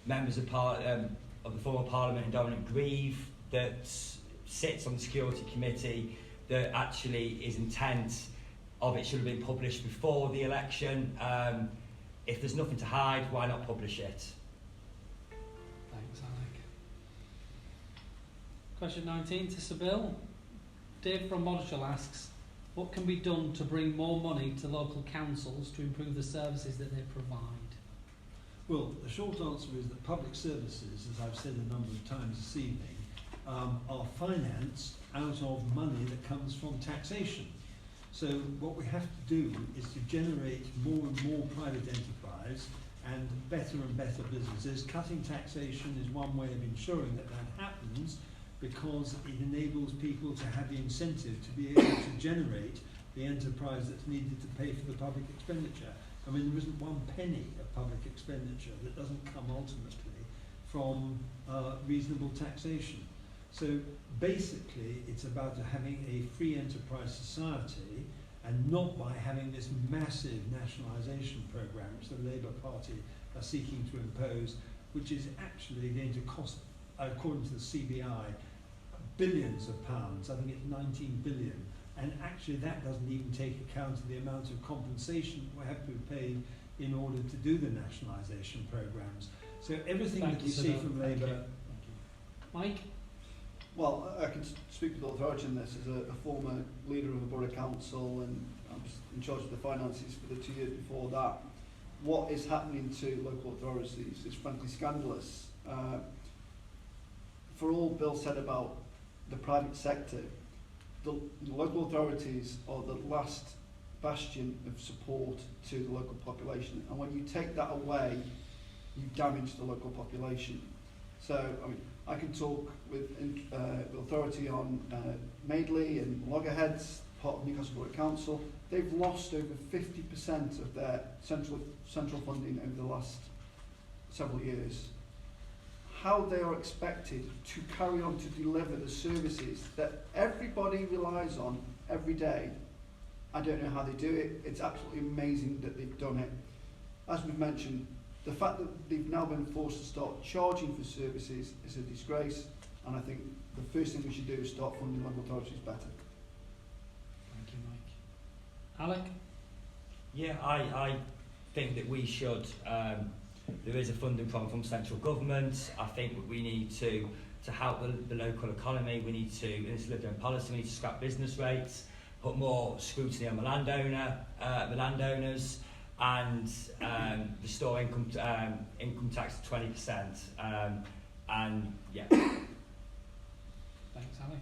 members of the former Parliament and Dominic Grieve that sits on the Security Committee that actually is intent of it should have been published before the election. If there's nothing to hide, why not publish it? Thanks, Alec. Question 19 to Sir Bill. Dave from Moddershall asks, what can be done to bring more money to local councils to improve the services that they provide? Well, the short answer is that public services, as I've said a number of times this evening, are financed out of money that comes from taxation. So what we have to do is to generate more and more private enterprise and better businesses. Cutting taxation is one way of ensuring that that happens, because it enables people to have the incentive to be able to generate the enterprise that's needed to pay for the public expenditure. I mean, there isn't one penny of public expenditure that doesn't come ultimately from reasonable taxation. So basically, it's about having a free enterprise society, and not by having this massive nationalisation programme which the Labour Party are seeking to impose, which is actually going to cost, according to the CBI, billions of pounds. I think it's 19 billion. And actually that doesn't even take account of the amount of compensation that will have to be paid in order to do the nationalisation programmes. So everything that you see from Labour... Thank you. Mike? Well, I can speak with authority on this as a former leader of a borough council, and I was in charge of the finances for the 2 years before that. What is happening to local authorities is frankly scandalous. For all Bill said about the private sector, the local authorities are the last bastion of support to the local population, and when you take that away, you damage the local population. So, I mean, I can talk with authority on Madeley and Loggerheads, part of Newcastle Borough Council. They've lost over 50% of their central funding over the last several years. How they are expected to carry on to deliver the services that everybody relies on every day, I don't know how they do it. It's absolutely amazing that they've done it. As we've mentioned, the fact that they've now been forced to start charging for services is a disgrace, and I think the first thing we should do is start funding local authorities better. Thank you, Mike. Alec? Yeah, I think that we should, there is a funding problem from central government. I think that we need to help the local economy. We need to, in this Liberal policy, we need to scrap business rates, put more scrutiny on the landowners, and restore income tax to 20%. And yeah. Thanks, Alec.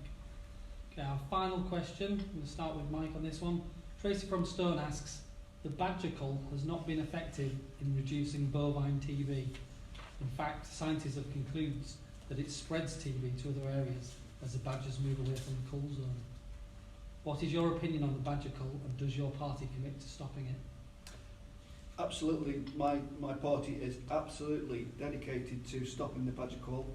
Okay, our final question. I'm going to start with Mike on this one. Tracy from Stone asks, the badger cull has not been effective in reducing bovine TB. In fact, scientists have concluded that it spreads TB to other areas as the badgers move away from the cull zone. What is your opinion on the badger cull, and does your party commit to stopping it? Absolutely, my party is absolutely dedicated to stopping the badger cull.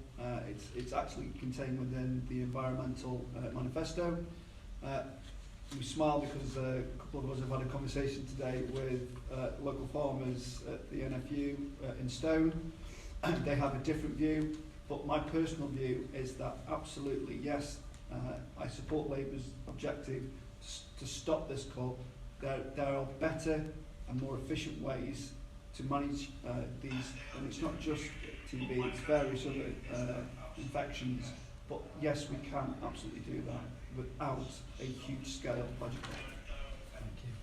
It's actually contained within the environmental manifesto. We smile because a couple of us have had a conversation today with local farmers at the NFU in Stone. They have a different view, but my personal view is that absolutely yes, I support Labour's objective to stop this cull. There are better and more efficient ways to manage these, and it's not just TB, it's various other infections, but yes, we can absolutely do that without a huge scale budget. Thank you.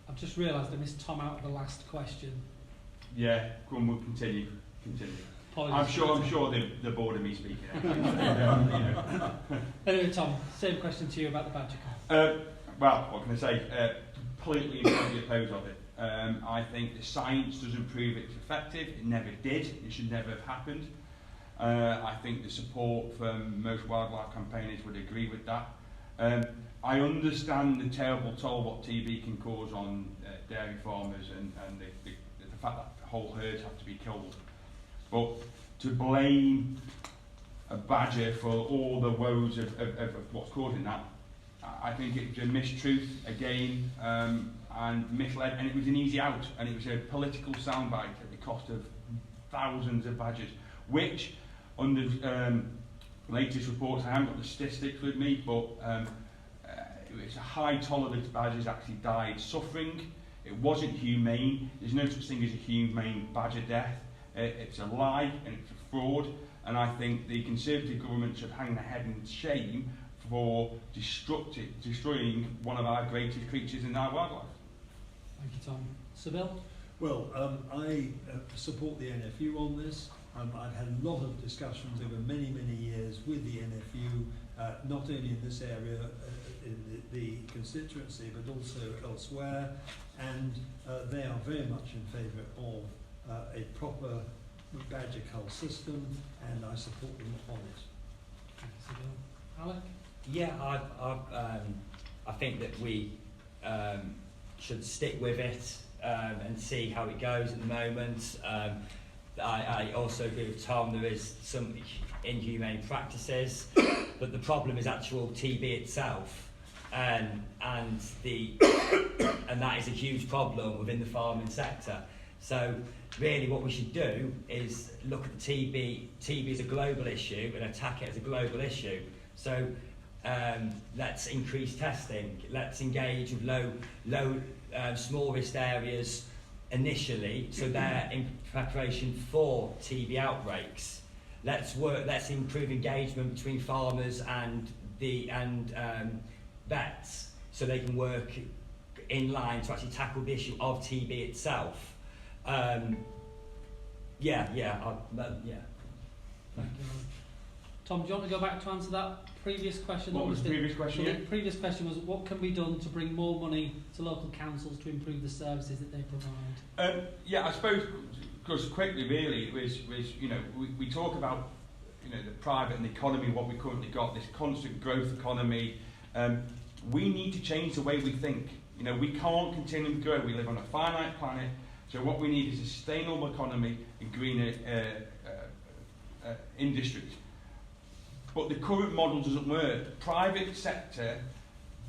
I've just realised I missed Tom out of the last question. Yeah, go on, we'll continue. Apologies. I'm sure they're bored of me speaking. Anyway, Tom, same question to you about the badger cull. Well, what can I say? Completely and totally opposed of it. I think the science doesn't prove it's effective. It never did. It should never have happened. I think the support from most wildlife campaigners would agree with that. I understand the terrible toll what TB can cause on dairy farmers and the fact that whole herds have to be killed. But to blame a badger for all the woes of what's causing that, I think it's a mistruth again, and misled, and it was an easy out, and it was a political soundbite at the cost of thousands of badgers, which under latest reports, I haven't got the statistics with me, but it's a high tolerance of badgers actually died suffering. It wasn't humane. There's no such thing as a humane badger death. It's a lie and it's a fraud, and I think the Conservative government should hang their head in shame for destroying one of our greatest creatures in our wildlife. Thank you, Tom. Sybil? Well, I support the NFU on this. I've had a lot of discussions over many, many years with the NFU, not only in this area, in the constituency, but also elsewhere, and they are very much in favour of a proper badger cull system, and I support them on it. Thank you, Sybil. Alec? Yeah, I think that we should stick with it and see how it goes at the moment. I also agree with Tom, there is some inhumane practices, but the problem is actual TB itself, and that is a huge problem within the farming sector. So really what we should do is look at the TB. TB is a global issue and attack it as a global issue. So let's increase testing. Let's engage with small risk areas initially, so they're in preparation for TB outbreaks. Let's improve engagement between farmers and vets, so they can work in line to actually tackle the issue of TB itself. Thank you. Tom, do you want to go back to answer that previous question? What was the previous question? The previous question was, what can be done to bring more money to local councils to improve the services that they provide? I suppose, because quickly really, it was we talk about the private and the economy, what we currently got, this constant growth economy. We need to change the way we think. You know, we can't continue to grow. We live on a finite planet, so what we need is a sustainable economy and greener industries. But the current model doesn't work. Private sector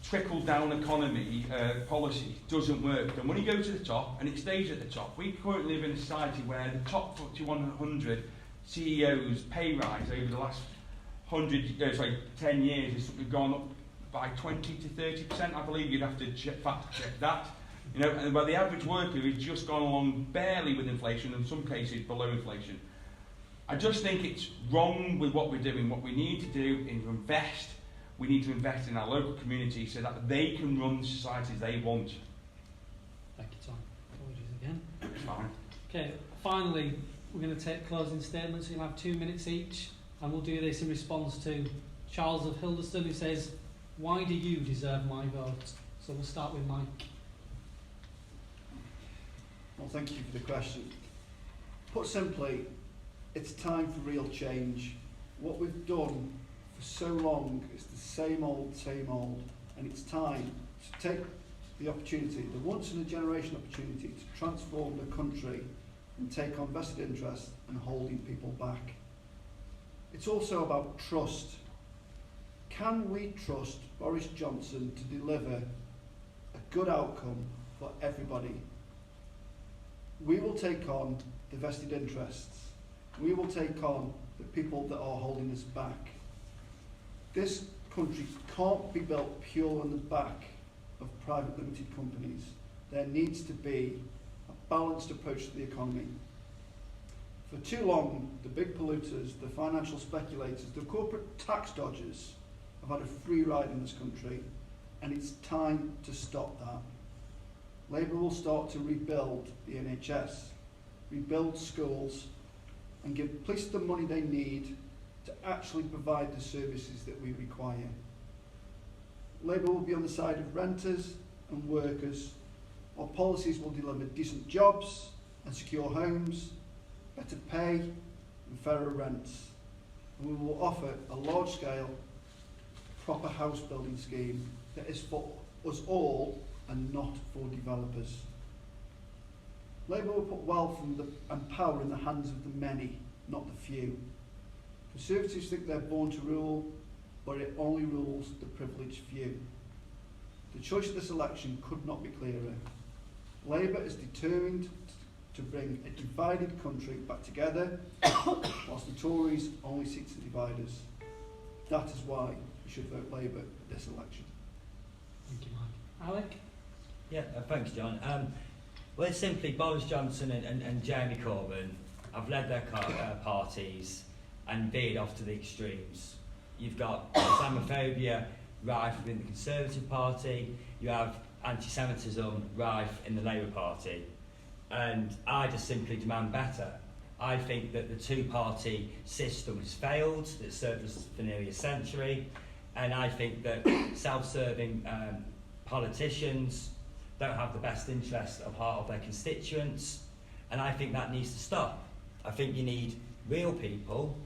trickle-down economy policy doesn't work. The money goes to the top and it stays at the top. We currently live in a society where the top 100 CEOs' pay rise over the last 10 years has gone up by 20 to 30%. I believe you'd have to fact check that. You know, and where the average worker has just gone along barely with inflation, in some cases below inflation. I just think it's wrong with what we're doing. What we need to do is invest. We need to invest in our local community so that they can run the societies they want. Thank you, Tom. Apologies again. It's fine. Okay, finally, we're going to take closing statements. You'll have 2 minutes each, and we'll do this in response to Charles of Hildeston, who says, "Why do you deserve my vote?" So we'll start with Mike. Well, thank you for the question. Put simply, it's time for real change. What we've done for so long is the same old, and it's time to take the opportunity, the once-in-a-generation opportunity, to transform the country and take on vested interest and holding people back. It's also about trust. Can we trust Boris Johnson to deliver a good outcome for everybody? We will take on the vested interests. We will take on the people that are holding us back. This country can't be built pure on the back of private limited companies. There needs to be a balanced approach to the economy. For too long, the big polluters, the financial speculators, the corporate tax dodgers have had a free ride in this country, and it's time to stop that. Labour will start to rebuild the NHS, rebuild schools, and give police the money they need to actually provide the services that we require. Labour will be on the side of renters and workers. Our policies will deliver decent jobs and secure homes, better pay and fairer rents. And we will offer a large-scale, proper house building scheme that is for us all and not for developers. Labour will put wealth and power in the hands of the many, not the few. Conservatives think they're born to rule, but it only rules the privileged few. The choice of this election could not be clearer. Labour is determined to bring a divided country back together, whilst the Tories only seek to divide us. That is why we should vote Labour at this election. Thank you, Mike. Alec? Yeah, thanks, John. Well, it's simply Boris Johnson and Jeremy Corbyn have led their parties and veered off to the extremes. You've got Islamophobia rife within the Conservative Party, you have anti-Semitism rife in the Labour Party, and I just simply demand better. I think that the two-party system has failed, that served us for nearly a century, and I think that self-serving politicians don't have the best interest of heart of their constituents, and I think that needs to stop. I think you need real people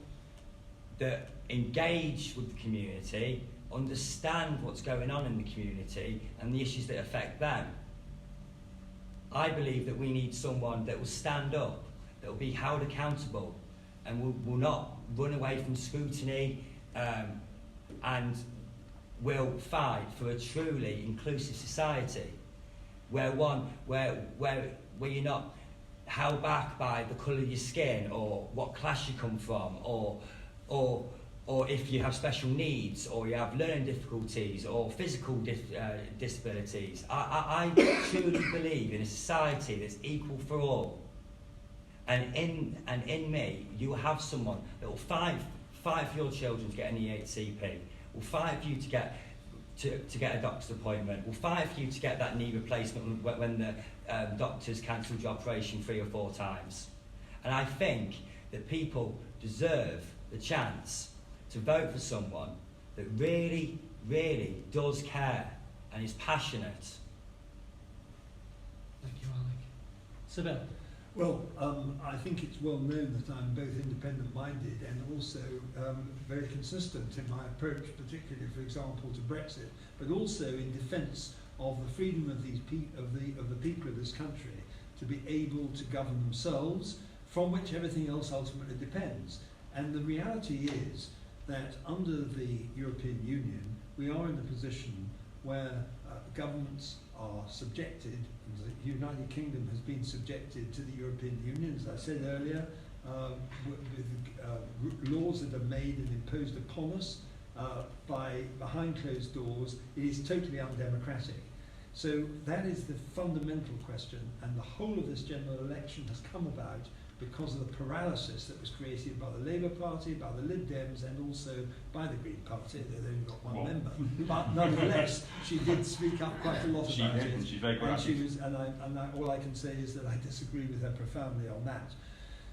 that engage with the community, understand what's going on in the community and the issues that affect them. I believe that we need someone that will stand up, that will be held accountable and will not run away from scrutiny, and will fight for a truly inclusive society where you're not held back by the colour of your skin or what class you come from or if you have special needs or you have learning difficulties or physical disabilities. I truly believe in a society that's equal for all. And in me, you will have someone that will fight for your children to get an EHCP, will fight for you to get a doctor's appointment, will fight for you to get that knee replacement when the doctors cancelled your operation 3 or 4 times. And I think that people deserve the chance to vote for someone that really, really does care and is passionate. Thank you, Alec. Sybil? Well, I think it's well known that I'm both independent-minded and also very consistent in my approach, particularly, for example, to Brexit, but also in defence of the freedom of these of the people of this country to be able to govern themselves, from which everything else ultimately depends. And the reality is that under the European Union, we are in a position where governments are subjected, the United Kingdom has been subjected to the European Union, as I said earlier, with laws that are made and imposed upon us by behind closed doors. It is totally undemocratic. So that is the fundamental question, and the whole of this general election has come about because of the paralysis that was created by the Labour Party, by the Lib Dems, and also by the Green Party. They've only got one member, but nonetheless, she did speak up quite a lot about it. And she's very and all I can say is that I disagree with her profoundly on that.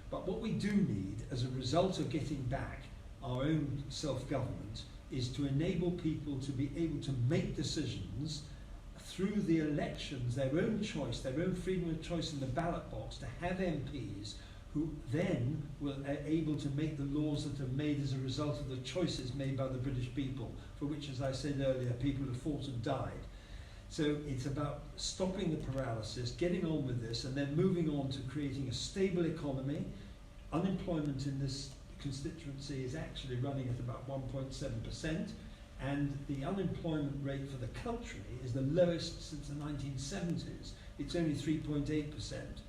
But what we do need, as a result of getting back our own self-government, is to enable people to be able to make decisions through the elections, their own choice, their own freedom of choice in the ballot box, to have MPs who then will able to make the laws that are made as a result of the choices made by the British people, for which, as I said earlier, people have fought and died. So it's about stopping the paralysis, getting on with this, and then moving on to creating a stable economy. Unemployment in this constituency is actually running at about 1.7%, and the unemployment rate for the country is the lowest since the 1970s. It's only 3.8%.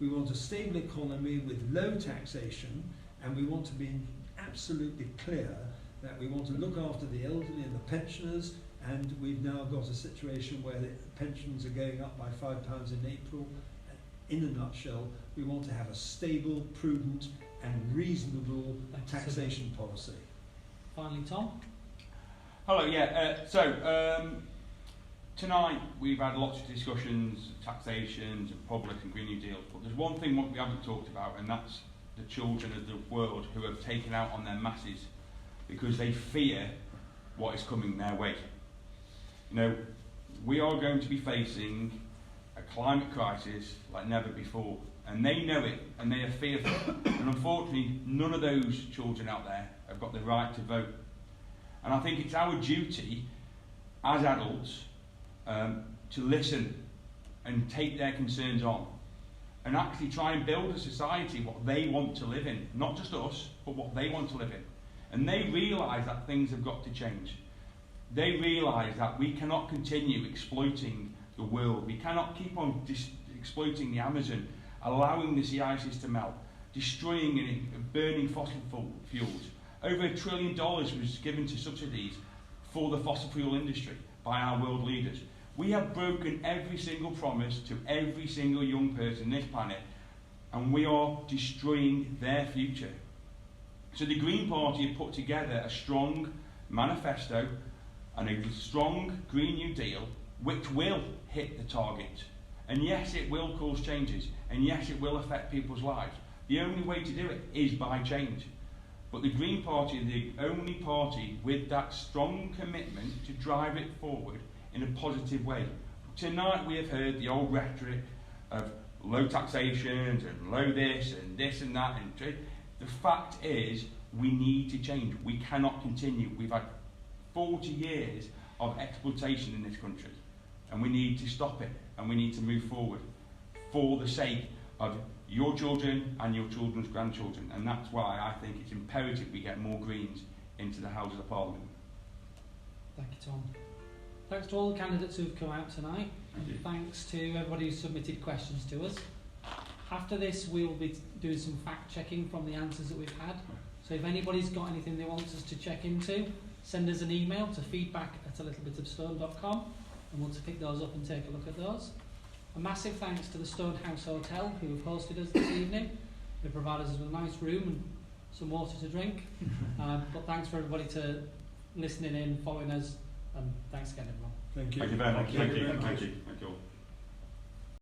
We want a stable economy with low taxation, and we want to be absolutely clear that we want to look after the elderly and the pensioners, and we've now got a situation where the pensions are going up by £5 in April. In a nutshell, we want to have a stable, prudent and reasonable taxation policy. Finally, Tom. Hello, tonight we've had lots of discussions, taxations and public and Green New Deals, but there's one thing what we haven't talked about, and that's the children of the world who have taken out on their masses because they fear what is coming their way. You know, we are going to be facing a climate crisis like never before, and they know it and they are fearful, and unfortunately none of those children out there have got the right to vote. And I think it's our duty as adults to listen and take their concerns on and actually try and build a society what they want to live in, not just us, but what they want to live in. And they realise that things have got to change. They realise that we cannot continue exploiting the world. We cannot keep on exploiting the Amazon, allowing the sea ices to melt, destroying and burning fossil fuels. Over $1 trillion was given to subsidies for the fossil fuel industry by our world leaders. We have broken every single promise to every single young person on this planet, and we are destroying their future. So the Green Party have put together a strong manifesto and a strong Green New Deal which will hit the target. And yes, it will cause changes, and yes, it will affect people's lives. The only way to do it is by change. But the Green Party is the only party with that strong commitment to drive it forward in a positive way. Tonight we have heard the old rhetoric of low taxations and low this and that. And the fact is, we need to change. We cannot continue. We've had 40 years of exploitation in this country, and we need to stop it, and we need to move forward for the sake of your children and your children's grandchildren. And that's why I think it's imperative we get more Greens into the Houses of Parliament. Thank you, Tom. Thanks to all the candidates who've come out tonight. And thanks to everybody who submitted questions to us. After this, we'll be doing some fact-checking from the answers that we've had. So if anybody's got anything they want us to check into, send us an email to feedback@alittlebitofstone.com, and we'll pick those up and take a look at those. A massive thanks to the Stone House Hotel who have hosted us this evening. They provided us with a nice room and some water to drink. But thanks for everybody to listening in, following us, and thanks again everyone. Thank you. Thank you very much. Thank you.